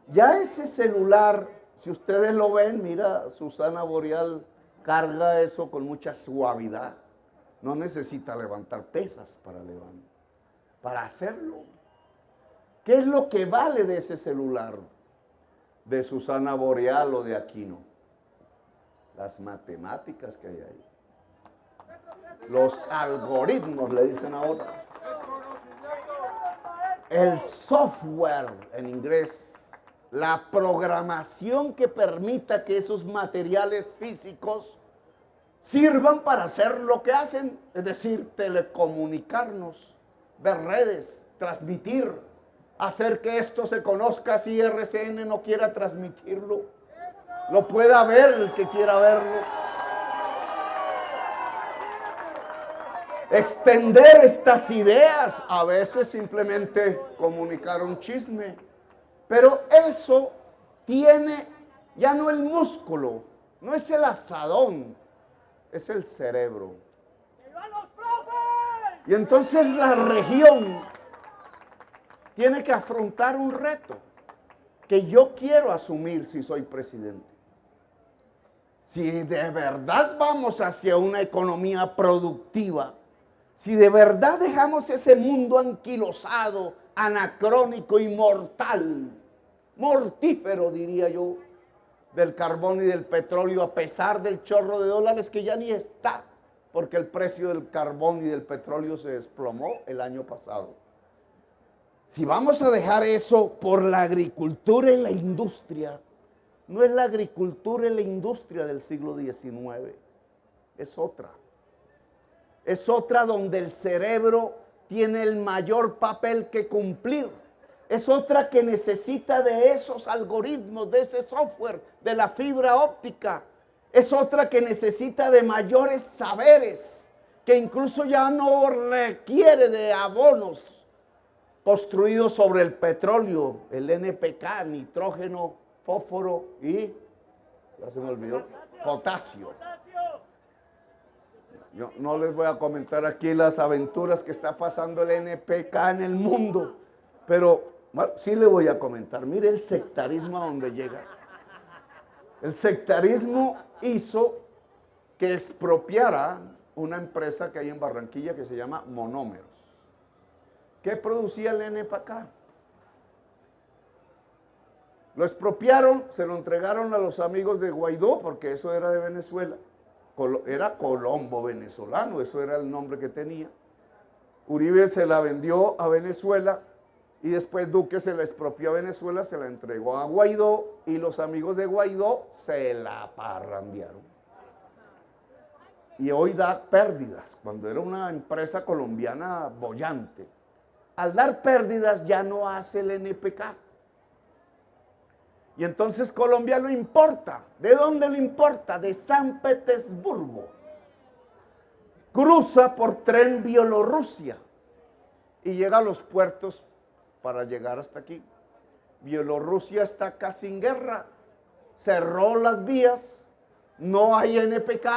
ya ese celular, si ustedes lo ven, mira, Susana Boreal carga eso con mucha suavidad. No necesita levantar pesas para hacerlo. ¿Qué es lo que vale de ese celular de Susana Boreal o de Aquino? Las matemáticas que hay ahí. Los algoritmos, le dicen a otros. El software en inglés. La programación que permita que esos materiales físicos sirvan para hacer lo que hacen, es decir, telecomunicarnos, ver redes, transmitir, hacer que esto se conozca si RCN no quiera transmitirlo, lo pueda ver el que quiera verlo. Extender estas ideas, a veces simplemente comunicar un chisme, pero eso tiene ya no el músculo, no es el asadón, es el cerebro. Y entonces la región tiene que afrontar un reto que yo quiero asumir si soy presidente. Si de verdad vamos hacia una economía productiva, si de verdad dejamos ese mundo anquilosado, anacrónico y mortal, mortífero diría yo, del carbón y del petróleo, a pesar del chorro de dólares que ya ni está, porque el precio del carbón y del petróleo se desplomó el año pasado. Si vamos a dejar eso por la agricultura y la industria, no es la agricultura y la industria del siglo XIX, es otra. Es otra donde el cerebro tiene el mayor papel que cumplir. Es otra que necesita de esos algoritmos, de ese software, de la fibra óptica. Es otra que necesita de mayores saberes, que incluso ya no requiere de abonos construidos sobre el petróleo, el NPK, nitrógeno, fósforo y, ya se me olvidó, potasio. Yo no les voy a comentar aquí las aventuras que está pasando el NPK en el mundo, pero bueno, sí le voy a comentar. Mire el sectarismo a donde llega. El sectarismo hizo que expropiara una empresa que hay en Barranquilla que se llama Monómeros. ¿Qué producía el NPK? Lo expropiaron, se lo entregaron a los amigos de Guaidó, porque eso era de Venezuela. Era Colombo venezolano, eso era el nombre que tenía. Uribe se la vendió a Venezuela y después Duque se la expropió a Venezuela, se la entregó a Guaidó y los amigos de Guaidó se la parrandearon. Y hoy da pérdidas, cuando era una empresa colombiana bollante. Al dar pérdidas ya no hace el NPK. Y entonces Colombia lo importa. ¿De dónde lo importa? De San Petersburgo. Cruza por tren Bielorrusia y llega a los puertos para llegar hasta aquí. Bielorrusia está casi en guerra. Cerró las vías. No hay NPK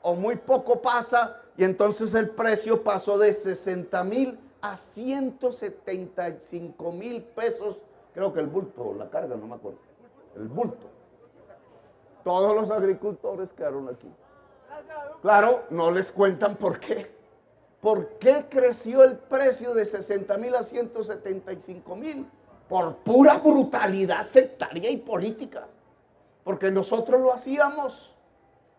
o muy poco pasa. Y entonces el precio pasó de 60,000 a 175,000 pesos. Creo que el bulto, la carga, no me acuerdo. El bulto. Todos los agricultores quedaron aquí. Claro, no les cuentan por qué. ¿Por qué creció el precio de 60,000 a 175,000? Por pura brutalidad sectaria y política. Porque nosotros lo hacíamos.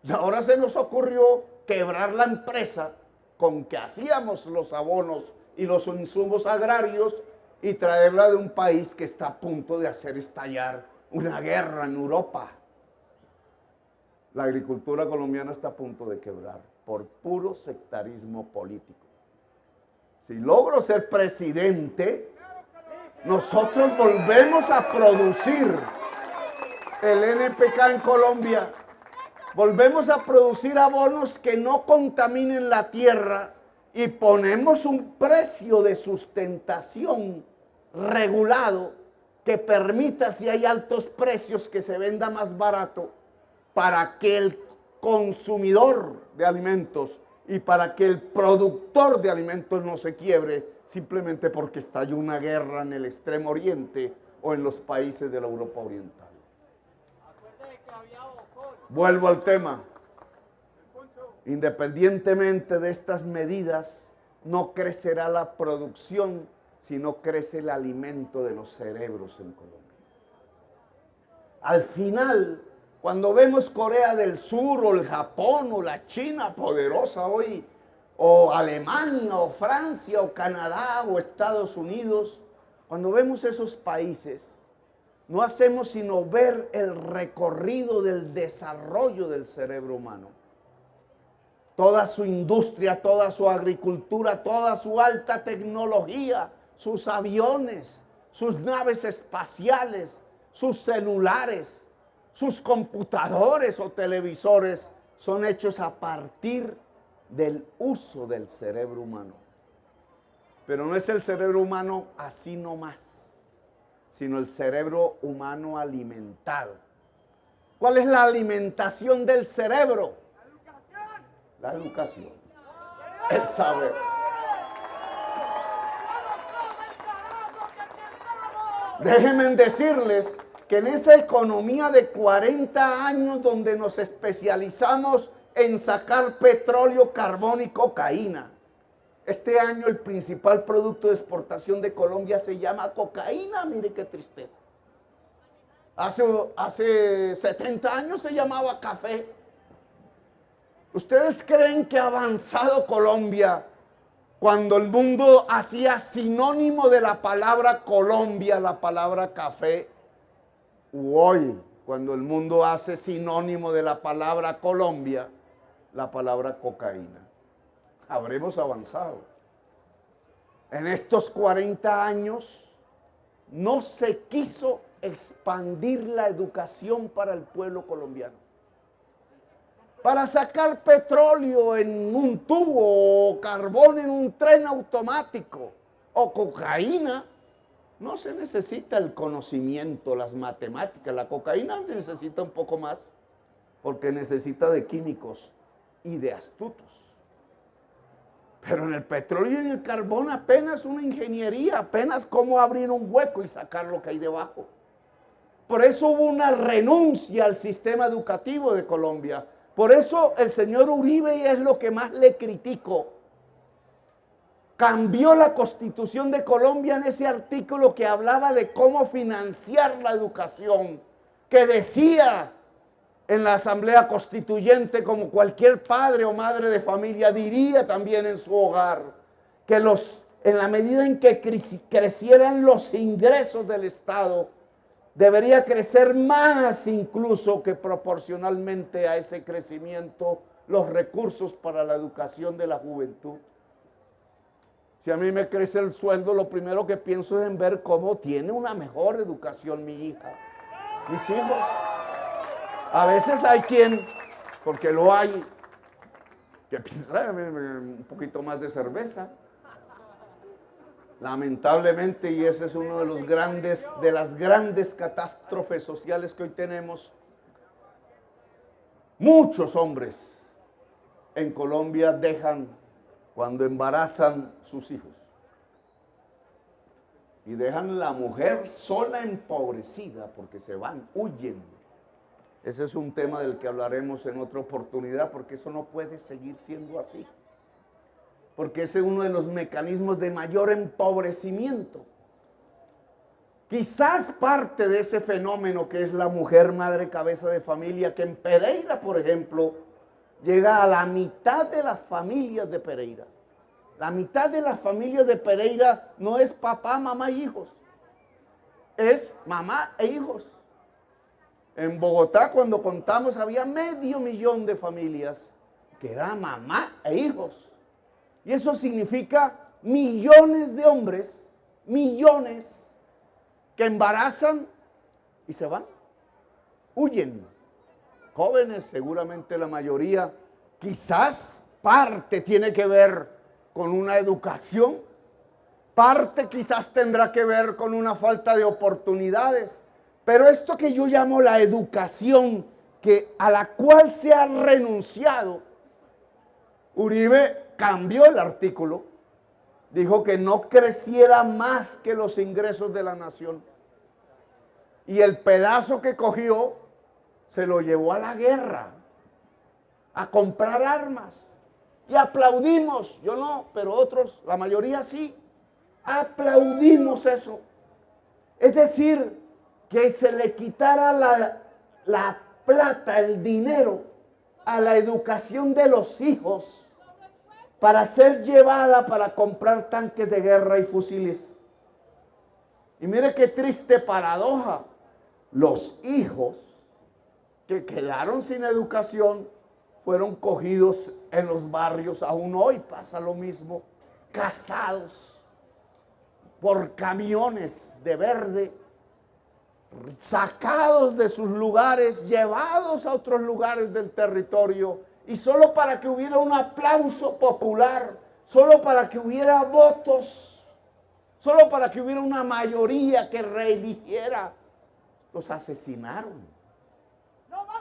Y ahora se nos ocurrió quebrar la empresa con que hacíamos los abonos y los insumos agrarios y traerla de un país que está a punto de hacer estallar una guerra en Europa. La agricultura colombiana está a punto de quebrar por puro sectarismo político. Si logro ser presidente, nosotros volvemos a producir el NPK en Colombia. Volvemos a producir abonos que no contaminen la tierra y ponemos un precio de sustentación regulado que permita, si hay altos precios, que se venda más barato para que el consumidor de alimentos y para que el productor de alimentos no se quiebre simplemente porque estalló una guerra en el Extremo Oriente o en los países de la Europa Oriental. Vuelvo al tema. Independientemente de estas medidas, no crecerá la producción, sino crece el alimento de los cerebros en Colombia. Al final, cuando vemos Corea del Sur o el Japón o la China poderosa hoy, o Alemania o Francia o Canadá o Estados Unidos, cuando vemos esos países, no hacemos sino ver el recorrido del desarrollo del cerebro humano. Toda su industria, toda su agricultura, toda su alta tecnología, sus aviones, sus naves espaciales, sus celulares, sus computadores o televisores son hechos a partir del uso del cerebro humano. Pero no es el cerebro humano así nomás, sino el cerebro humano alimentado. ¿Cuál es la alimentación del cerebro? La educación, el saber. Déjenme decirles que en esa economía de 40 años donde nos especializamos en sacar petróleo, carbón y cocaína, este año el principal producto de exportación de Colombia se llama cocaína. Mire qué tristeza. Hace 70 años se llamaba café. ¿Ustedes creen que ha avanzado Colombia cuando el mundo hacía sinónimo de la palabra Colombia, la palabra café? U hoy, cuando el mundo hace sinónimo de la palabra Colombia, la palabra cocaína. Habremos avanzado. En estos 40 años no se quiso expandir la educación para el pueblo colombiano. Para sacar petróleo en un tubo o carbón en un tren automático o cocaína, no se necesita el conocimiento, las matemáticas. La cocaína necesita un poco más porque necesita de químicos y de astutos. Pero en el petróleo y en el carbón apenas una ingeniería, apenas cómo abrir un hueco y sacar lo que hay debajo. Por eso hubo una renuncia al sistema educativo de Colombia. Por eso el señor Uribe, y es lo que más le critico, cambió la Constitución de Colombia en ese artículo que hablaba de cómo financiar la educación, que decía en la Asamblea Constituyente, como cualquier padre o madre de familia diría también en su hogar, que en la medida en que crecieran los ingresos del Estado, debería crecer más incluso que proporcionalmente a ese crecimiento los recursos para la educación de la juventud. Si a mí me crece el sueldo, lo primero que pienso es en ver cómo tiene una mejor educación mi hija, mis hijos. A veces hay quien, porque lo hay, que piensa un poquito más de cerveza. Lamentablemente, y ese es uno de las grandes catástrofes sociales que hoy tenemos, muchos hombres en Colombia dejan cuando embarazan sus hijos y dejan la mujer sola, empobrecida, porque se van, huyen. Ese es un tema del que hablaremos en otra oportunidad, porque eso no puede seguir siendo así. Porque ese es uno de los mecanismos de mayor empobrecimiento. Quizás parte de ese fenómeno que es la mujer madre cabeza de familia, que en Pereira, por ejemplo, llega a la mitad de las familias de Pereira. La mitad de las familias de Pereira no es papá, mamá y hijos. Es mamá e hijos. En Bogotá, cuando contamos, había 500,000 de familias que eran mamá e hijos. Y eso significa millones de hombres, millones, que embarazan y se van, huyen. Jóvenes, seguramente la mayoría, quizás parte tiene que ver con una educación, parte quizás tendrá que ver con una falta de oportunidades. Pero esto que yo llamo la educación, a la cual se ha renunciado, Uribe cambió el artículo, dijo que no creciera más que los ingresos de la nación. Y el pedazo que cogió se lo llevó a la guerra, a comprar armas. Y aplaudimos, yo no, pero otros, la mayoría sí, aplaudimos eso. Es decir, que se le quitara la plata, el dinero, a la educación de los hijos para ser llevada para comprar tanques de guerra y fusiles. Y mire qué triste paradoja. Los hijos que quedaron sin educación fueron cogidos en los barrios, aún hoy pasa lo mismo, cazados por camiones de verde, sacados de sus lugares, llevados a otros lugares del territorio, y solo para que hubiera un aplauso popular, solo para que hubiera votos, solo para que hubiera una mayoría que reeligiera, los asesinaron,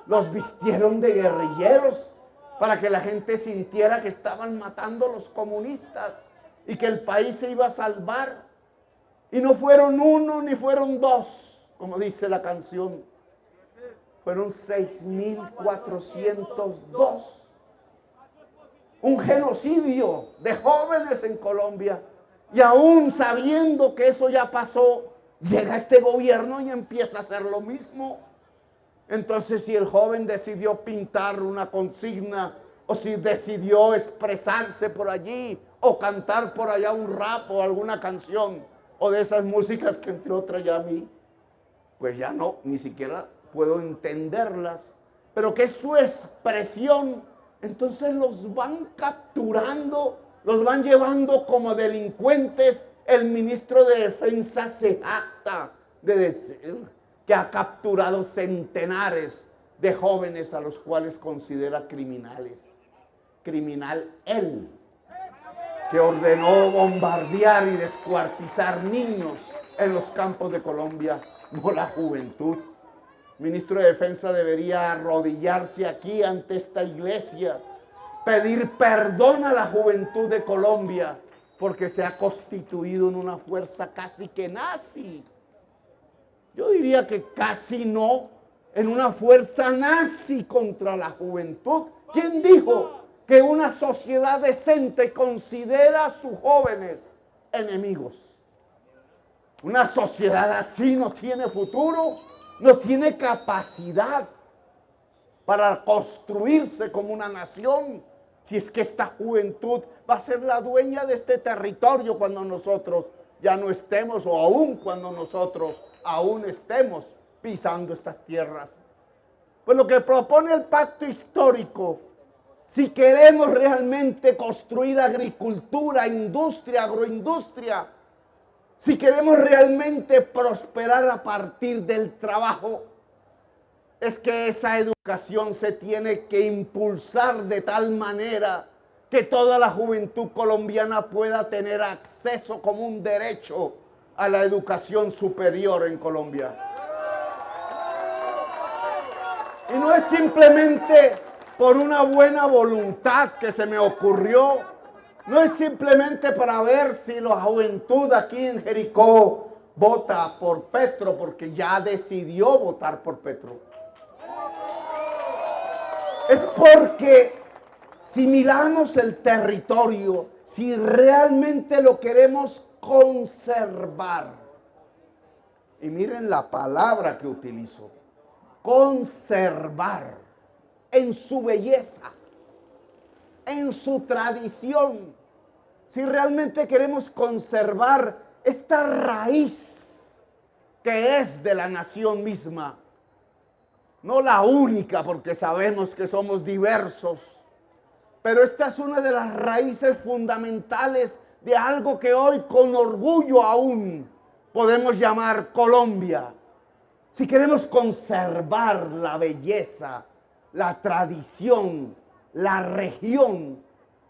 los vistieron de guerrilleros para que la gente sintiera que estaban matando a los comunistas y que el país se iba a salvar. Y no fueron uno ni fueron dos, como dice la canción, fueron 6,402. Un genocidio de jóvenes en Colombia. Y aún sabiendo que eso ya pasó, Llega este gobierno y empieza a hacer lo mismo. Entonces, si el joven decidió pintar una consigna, o si decidió expresarse por allí, o cantar por allá un rap o alguna canción, o de esas músicas que entre otras ya a mí, pues ya no, ni siquiera puedo entenderlas, pero que es su expresión, entonces los van capturando, los van llevando como delincuentes. El ministro de Defensa se jacta de decir que ha capturado centenares de jóvenes a los cuales considera criminales. Criminal él, que ordenó bombardear y descuartizar niños en los campos de Colombia, no la juventud. El ministro de Defensa debería arrodillarse aquí ante esta iglesia, pedir perdón a la juventud de Colombia, porque se ha constituido en una fuerza casi que nazi. Yo diría que casi no, en una fuerza nazi contra la juventud. ¿Quién dijo que una sociedad decente considera a sus jóvenes enemigos? Una sociedad así no tiene futuro, no tiene capacidad para construirse como una nación, si es que esta juventud va a ser la dueña de este territorio cuando nosotros ya no estemos, o aún cuando nosotros aún estemos pisando estas tierras. Pues lo que propone el pacto histórico, si queremos realmente construir agricultura, industria, agroindustria, si queremos realmente prosperar a partir del trabajo, es que esa educación se tiene que impulsar de tal manera que toda la juventud colombiana pueda tener acceso como un derecho a la educación superior en Colombia. Y no es simplemente por una buena voluntad que se me ocurrió, no es simplemente para ver si la juventud aquí en Jericó vota por Petro, porque ya decidió votar por Petro. Es porque si miramos el territorio, si realmente lo queremos conservar, y miren la palabra que utilizo, conservar en su belleza, en su tradición, si realmente queremos conservar esta raíz que es de la nación misma, no la única, porque sabemos que somos diversos, pero esta es una de las raíces fundamentales de algo que hoy con orgullo aún podemos llamar Colombia. Si queremos conservar la belleza, la tradición, la región,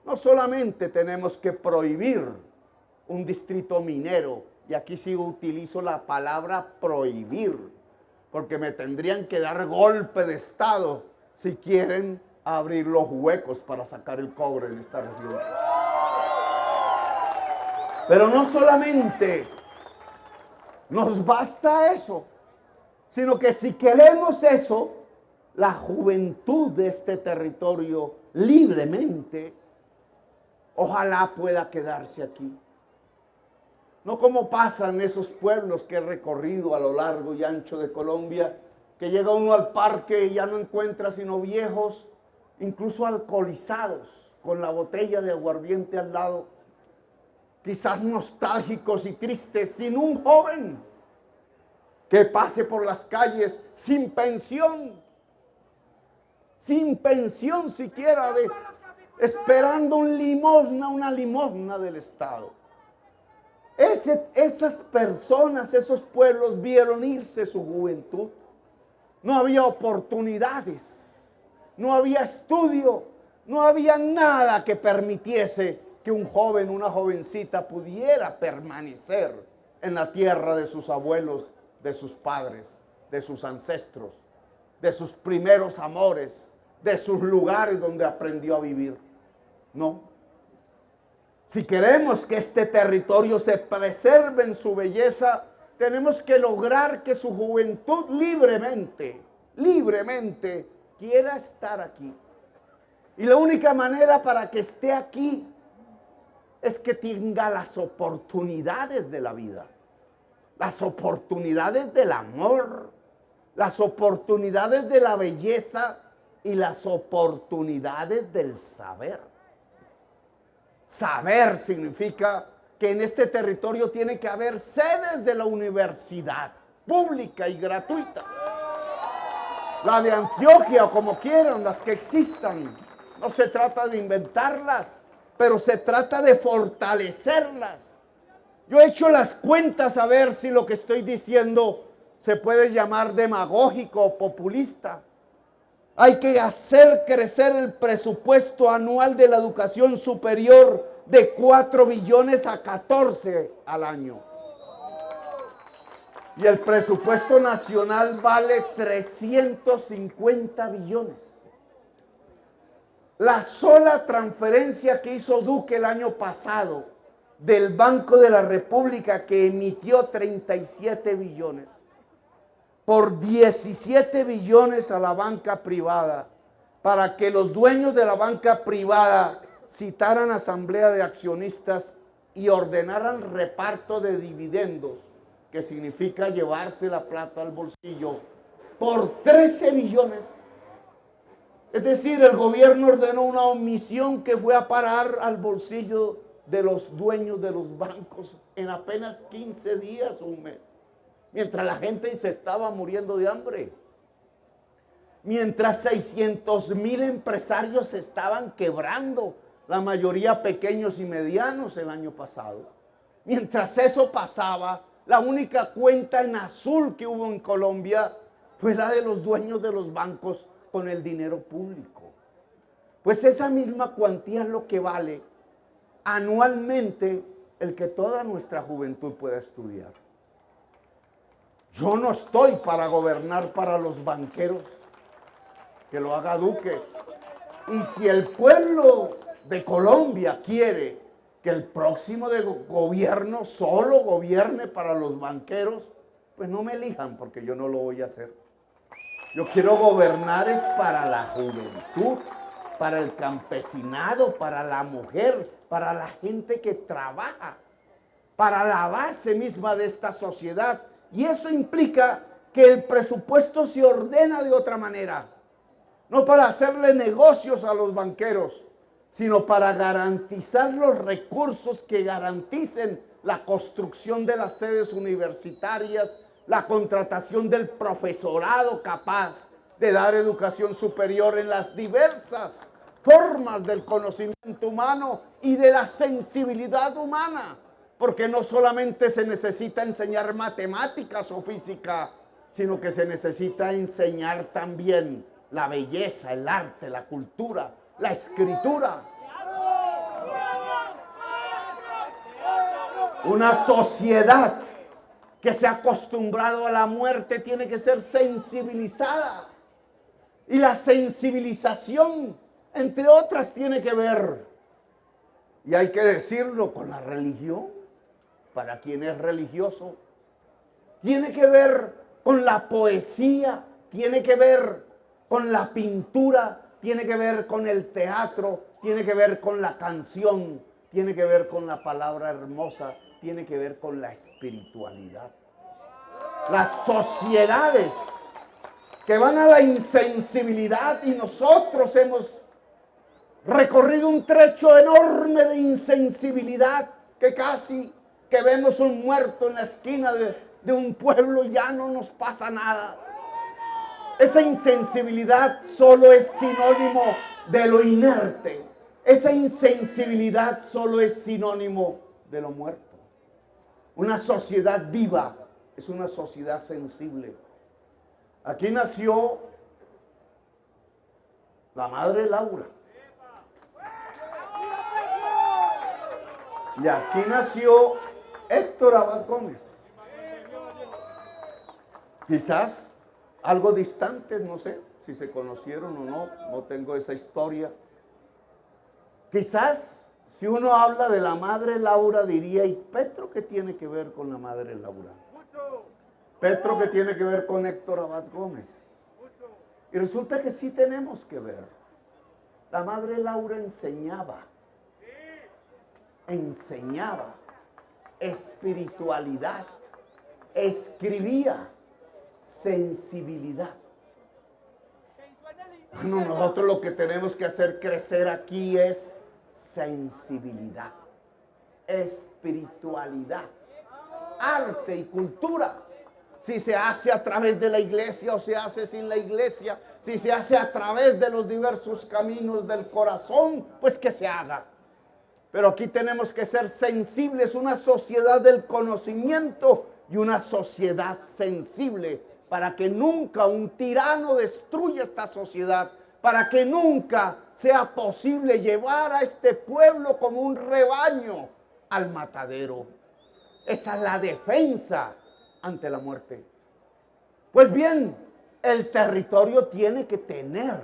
no solamente tenemos que prohibir un distrito minero, y aquí sí utilizo la palabra prohibir, porque me tendrían que dar golpe de estado si quieren abrir los huecos para sacar el cobre en esta región. Pero no solamente nos basta eso, sino que si queremos eso, la juventud de este territorio libremente, ojalá pueda quedarse aquí. No como pasa en esos pueblos que he recorrido a lo largo y ancho de Colombia, que llega uno al parque y ya no encuentra sino viejos, incluso alcoholizados, con la botella de aguardiente al lado, quizás nostálgicos y tristes, sin un joven que pase por las calles sin pensión siquiera, esperando una limosna del Estado. Esas personas, esos pueblos vieron irse su juventud. No había oportunidades, no había estudio, no había nada que permitiese que un joven, una jovencita pudiera permanecer en la tierra de sus abuelos, de sus padres, de sus ancestros, de sus primeros amores, de sus lugares donde aprendió a vivir. No. Si queremos que este territorio se preserve en su belleza, tenemos que lograr que su juventud libremente quiera estar aquí. Y la única manera para que esté aquí es que tenga las oportunidades de la vida. las oportunidades del amor, las oportunidades de la belleza y las oportunidades del saber. Saber significa que en este territorio tiene que haber sedes de la universidad pública y gratuita. La de Antioquia, o como quieran, las que existan. No se trata de inventarlas, pero se trata de fortalecerlas. Yo he hecho las cuentas a ver si lo que estoy diciendo se puede llamar demagógico o populista. Hay que hacer crecer el presupuesto anual de la educación superior de 4 billones a 14 al año. Y el presupuesto nacional vale 350 billones. La sola transferencia que hizo Duque el año pasado del Banco de la República, que emitió 37 billones, por 17 billones a la banca privada, para que los dueños de la banca privada citaran asamblea de accionistas y ordenaran reparto de dividendos, que significa llevarse la plata al bolsillo, por 13 billones. Es decir, el gobierno ordenó una omisión que fue a parar al bolsillo de los dueños de los bancos en apenas 15 días o un mes. Mientras la gente se estaba muriendo de hambre. Mientras 600,000 empresarios se estaban quebrando, la mayoría pequeños y medianos el año pasado. Mientras eso pasaba, la única cuenta en azul que hubo en Colombia fue la de los dueños de los bancos con el dinero público. Pues esa misma cuantía es lo que vale anualmente el que toda nuestra juventud pueda estudiar. Yo no estoy para gobernar para los banqueros, que lo haga Duque. Y si el pueblo de Colombia quiere que el próximo gobierno solo gobierne para los banqueros, pues no me elijan, porque yo no lo voy a hacer. Yo quiero gobernar es para la juventud, para el campesinado, para la mujer, para la gente que trabaja, para la base misma de esta sociedad. Y eso implica que el presupuesto se ordena de otra manera. No para hacerle negocios a los banqueros, sino para garantizar los recursos que garanticen la construcción de las sedes universitarias, la contratación del profesorado capaz de dar educación superior en las diversas formas del conocimiento humano y de la sensibilidad humana. Porque no solamente se necesita enseñar matemáticas o física, sino que se necesita enseñar también la belleza, el arte, la cultura, la escritura. Una sociedad que se ha acostumbrado a la muerte tiene que ser sensibilizada. Y la sensibilización, entre otras, tiene que ver, y hay que decirlo, con la religión. Para quien es religioso, tiene que ver con la poesía, tiene que ver con la pintura, tiene que ver con el teatro, tiene que ver con la canción, tiene que ver con la palabra hermosa, tiene que ver con la espiritualidad. Las sociedades que van a la insensibilidad, y nosotros hemos recorrido un trecho enorme de insensibilidad, que casi que vemos un muerto en la esquina de un pueblo y ya no nos pasa nada. Esa insensibilidad solo es sinónimo de lo inerte. Esa insensibilidad solo es sinónimo de lo muerto. Una sociedad viva es una sociedad sensible. Aquí nació la madre Laura. Y aquí nació Héctor Abad Gómez. Quizás algo distantes, no sé si se conocieron o no, no tengo esa historia. Quizás si uno habla de la madre Laura diría, ¿y Petro qué tiene que ver con la madre Laura? Petro qué tiene que ver con Héctor Abad Gómez. Y resulta que sí tenemos que ver. La madre Laura enseñaba espiritualidad, escribía sensibilidad. Bueno, nosotros lo que tenemos que hacer crecer aquí es sensibilidad, espiritualidad, arte y cultura. Si se hace a través de la iglesia o se hace sin la iglesia, si se hace a través de los diversos caminos del corazón, pues que se haga. Pero aquí tenemos que ser sensibles, una sociedad del conocimiento y una sociedad sensible, para que nunca un tirano destruya esta sociedad, para que nunca sea posible llevar a este pueblo como un rebaño al matadero. Esa es la defensa ante la muerte. Pues bien, el territorio tiene que tener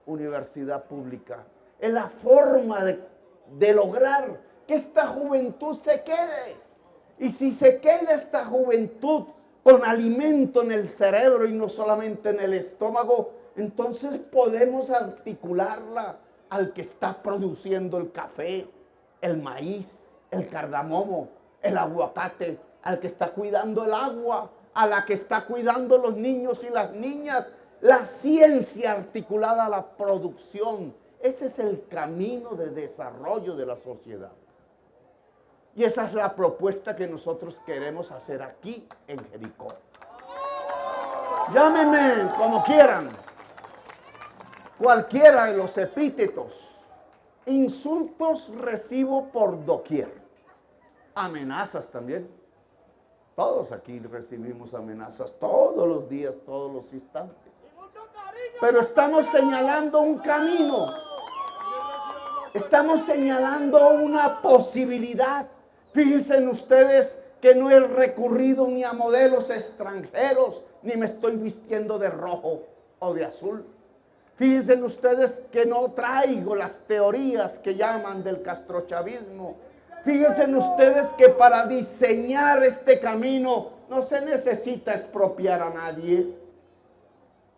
universidad pública. Es la forma de lograr que esta juventud se quede. Y si se queda esta juventud con alimento en el cerebro y no solamente en el estómago, entonces podemos articularla al que está produciendo el café, el maíz, el cardamomo, el aguacate, al que está cuidando el agua, a la que está cuidando los niños y las niñas. La ciencia articulada a la producción. Ese es el camino de desarrollo de la sociedad. Y esa es la propuesta que nosotros queremos hacer aquí en Jericó. Llámenme como quieran. Cualquiera de los epítetos. Insultos recibo por doquier. Amenazas también. Todos aquí recibimos amenazas todos los días, todos los instantes. Pero estamos señalando un camino. Estamos señalando una posibilidad. Fíjense ustedes que no he recurrido ni a modelos extranjeros, ni me estoy vistiendo de rojo o de azul. Fíjense ustedes que no traigo las teorías que llaman del castrochavismo. Fíjense ustedes que para diseñar este camino no se necesita expropiar a nadie.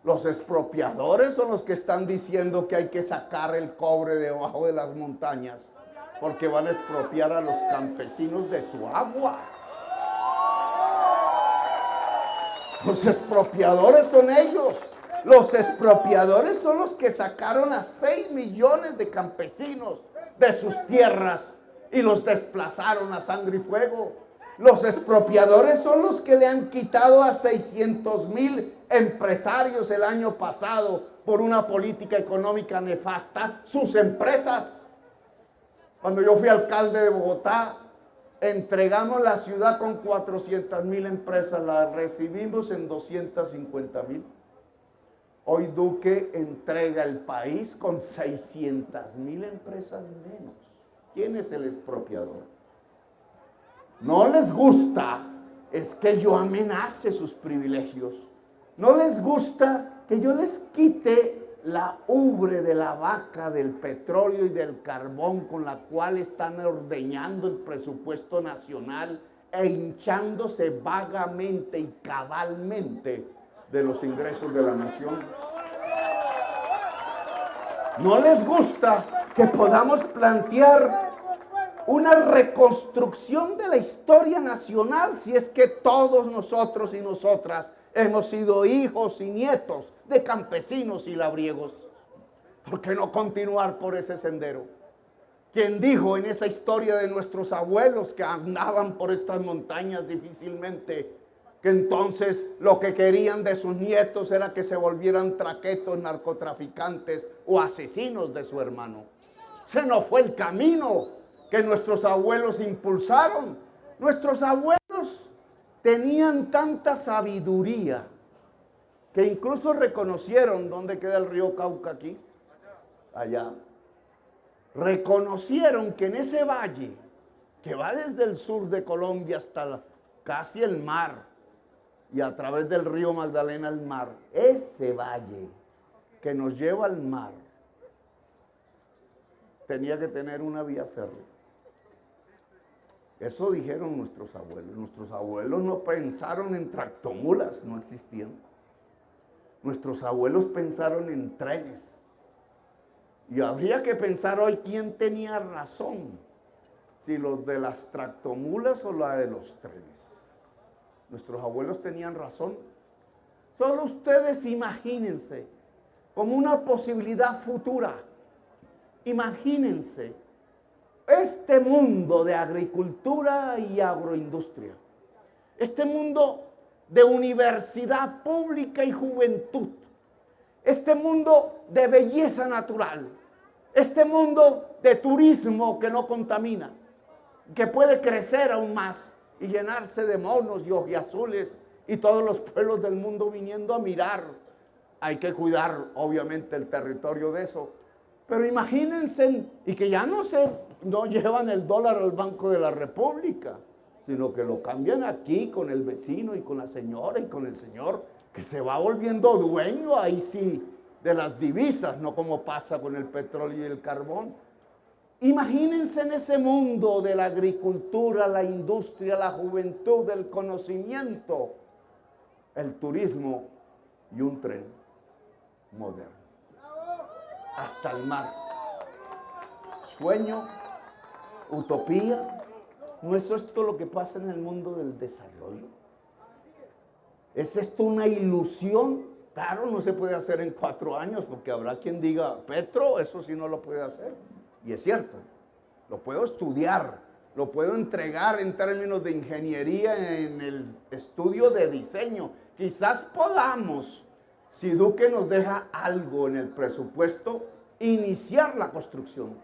Los expropiadores son los que están diciendo que hay que sacar el cobre debajo de las montañas, porque van a expropiar a los campesinos de su agua. Los expropiadores son ellos. Los expropiadores son los que sacaron a 6 millones de campesinos de sus tierras y los desplazaron a sangre y fuego. Los expropiadores son los que le han quitado a 600,000 empresarios el año pasado por una política económica nefasta sus empresas. Cuando yo fui alcalde de Bogotá, entregamos la ciudad con 400,000 empresas, la recibimos en 250,000. Hoy Duque entrega el país con 600,000 empresas menos. ¿Quién es el expropiador? No les gusta es que yo amenace sus privilegios. No les gusta que yo les quite la ubre de la vaca, del petróleo y del carbón con la cual están ordeñando el presupuesto nacional e hinchándose vagamente y cabalmente de los ingresos de la nación. No les gusta que podamos plantear una reconstrucción de la historia nacional, si es que todos nosotros y nosotras hemos sido hijos y nietos de campesinos y labriegos. ¿Por qué no continuar por ese sendero? ¿Quién dijo en esa historia de nuestros abuelos que andaban por estas montañas difícilmente, que entonces lo que querían de sus nietos era que se volvieran traquetos, narcotraficantes o asesinos de su hermano? Ese no fue el camino que nuestros abuelos impulsaron. Nuestros abuelos tenían tanta sabiduría que incluso reconocieron dónde queda el río Cauca aquí, allá. Reconocieron que en ese valle, que va desde el sur de Colombia hasta casi el mar, y a través del río Magdalena al mar, ese valle que nos lleva al mar, tenía que tener una vía férrea. Eso dijeron nuestros abuelos. Nuestros abuelos no pensaron en tractomulas, no existían. Nuestros abuelos pensaron en trenes. Y habría que pensar hoy quién tenía razón, si los de las tractomulas o la de los trenes. Nuestros abuelos tenían razón. Solo ustedes imagínense como una posibilidad futura. Imagínense este mundo de agricultura y agroindustria. Este mundo de universidad pública y juventud. Este mundo de belleza natural. Este mundo de turismo que no contamina, que puede crecer aún más y llenarse de monos y ojiazules y todos los pueblos del mundo viniendo a mirar. Hay que cuidar, obviamente, el territorio de eso. Pero imagínense, y que ya no llevan el dólar al Banco de la República, sino que lo cambian aquí con el vecino y con la señora y con el señor, que se va volviendo dueño, ahí sí, de las divisas, no como pasa con el petróleo y el carbón. Imagínense en ese mundo de la agricultura, la industria, la juventud, el conocimiento, el turismo y un tren moderno. Hasta el mar. Sueño, utopía. ¿No es esto lo que pasa en el mundo del desarrollo? ¿Es esto una ilusión? Claro, no se puede hacer en 4 años, porque habrá quien diga, Petro, eso sí no lo puede hacer. Y es cierto, lo puedo estudiar, lo puedo entregar en términos de ingeniería en el estudio de diseño. Quizás podamos, si Duque nos deja algo en el presupuesto, iniciar la construcción.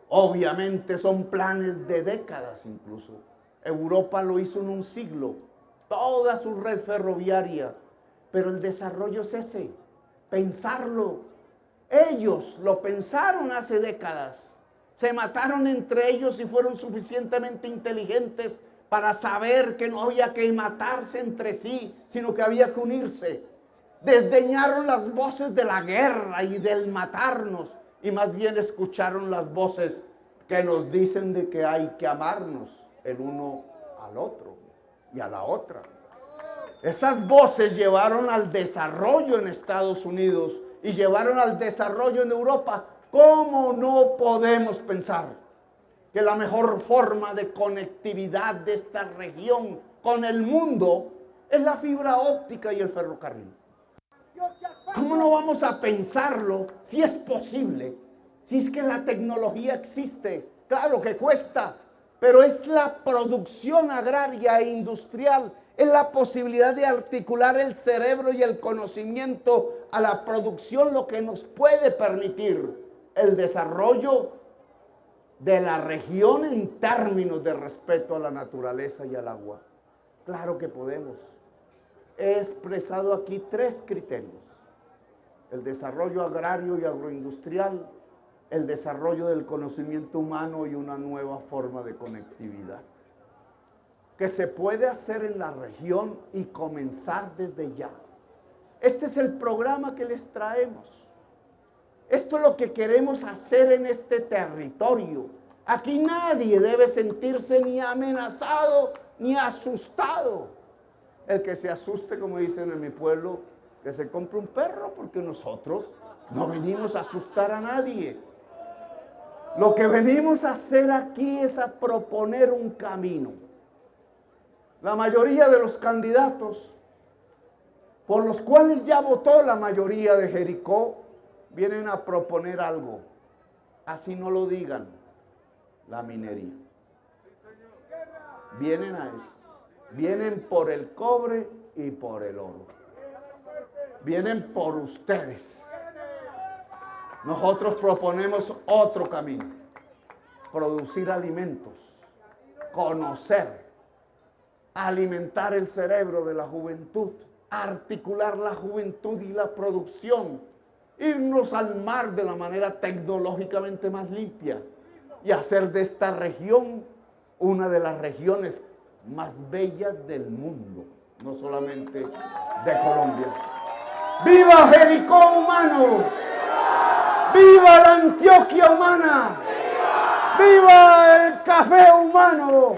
Obviamente son planes de décadas incluso. Europa lo hizo en un siglo, toda su red ferroviaria. Pero el desarrollo es ese, pensarlo. Ellos lo pensaron hace décadas. Se mataron entre ellos y fueron suficientemente inteligentes para saber que no había que matarse entre sí, sino que había que unirse. Desdeñaron las voces de la guerra y del matarnos, y más bien escucharon las voces que nos dicen de que hay que amarnos el uno al otro y a la otra. Esas voces llevaron al desarrollo en Estados Unidos y llevaron al desarrollo en Europa. ¿Cómo no podemos pensar que la mejor forma de conectividad de esta región con el mundo es la fibra óptica y el ferrocarril? ¿Cómo no vamos a pensarlo si es posible? Si es que la tecnología existe, claro que cuesta, pero es la producción agraria e industrial, es la posibilidad de articular el cerebro y el conocimiento a la producción lo que nos puede permitir el desarrollo de la región en términos de respeto a la naturaleza y al agua. Claro que podemos. He expresado aquí 3 criterios: el desarrollo agrario y agroindustrial, el desarrollo del conocimiento humano y una nueva forma de conectividad que se puede hacer en la región y comenzar desde ya. Este es el programa que les traemos. Esto es lo que queremos hacer en este territorio. Aquí nadie debe sentirse ni amenazado ni asustado. El que se asuste, como dicen en mi pueblo, que se compre un perro, porque nosotros no venimos a asustar a nadie. Lo que venimos a hacer aquí es a proponer un camino. La mayoría de los candidatos por los cuales ya votó la mayoría de Jericó vienen a proponer algo. Así no lo digan, la minería. Vienen a eso. Vienen por el cobre y por el oro. Vienen por ustedes. Nosotros proponemos otro camino: producir alimentos, conocer, alimentar el cerebro de la juventud, articular la juventud y la producción, irnos al mar de la manera tecnológicamente más limpia y hacer de esta región una de las regiones más bellas del mundo, no solamente de Colombia. ¡Viva Jericó humano! ¡Viva la Antioquia humana! ¡Viva el café humano!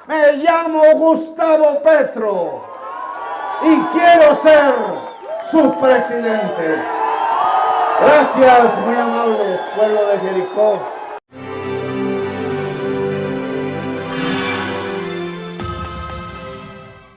Me llamo Gustavo Petro y quiero ser su presidente. Gracias, muy amables, pueblo de Jericó.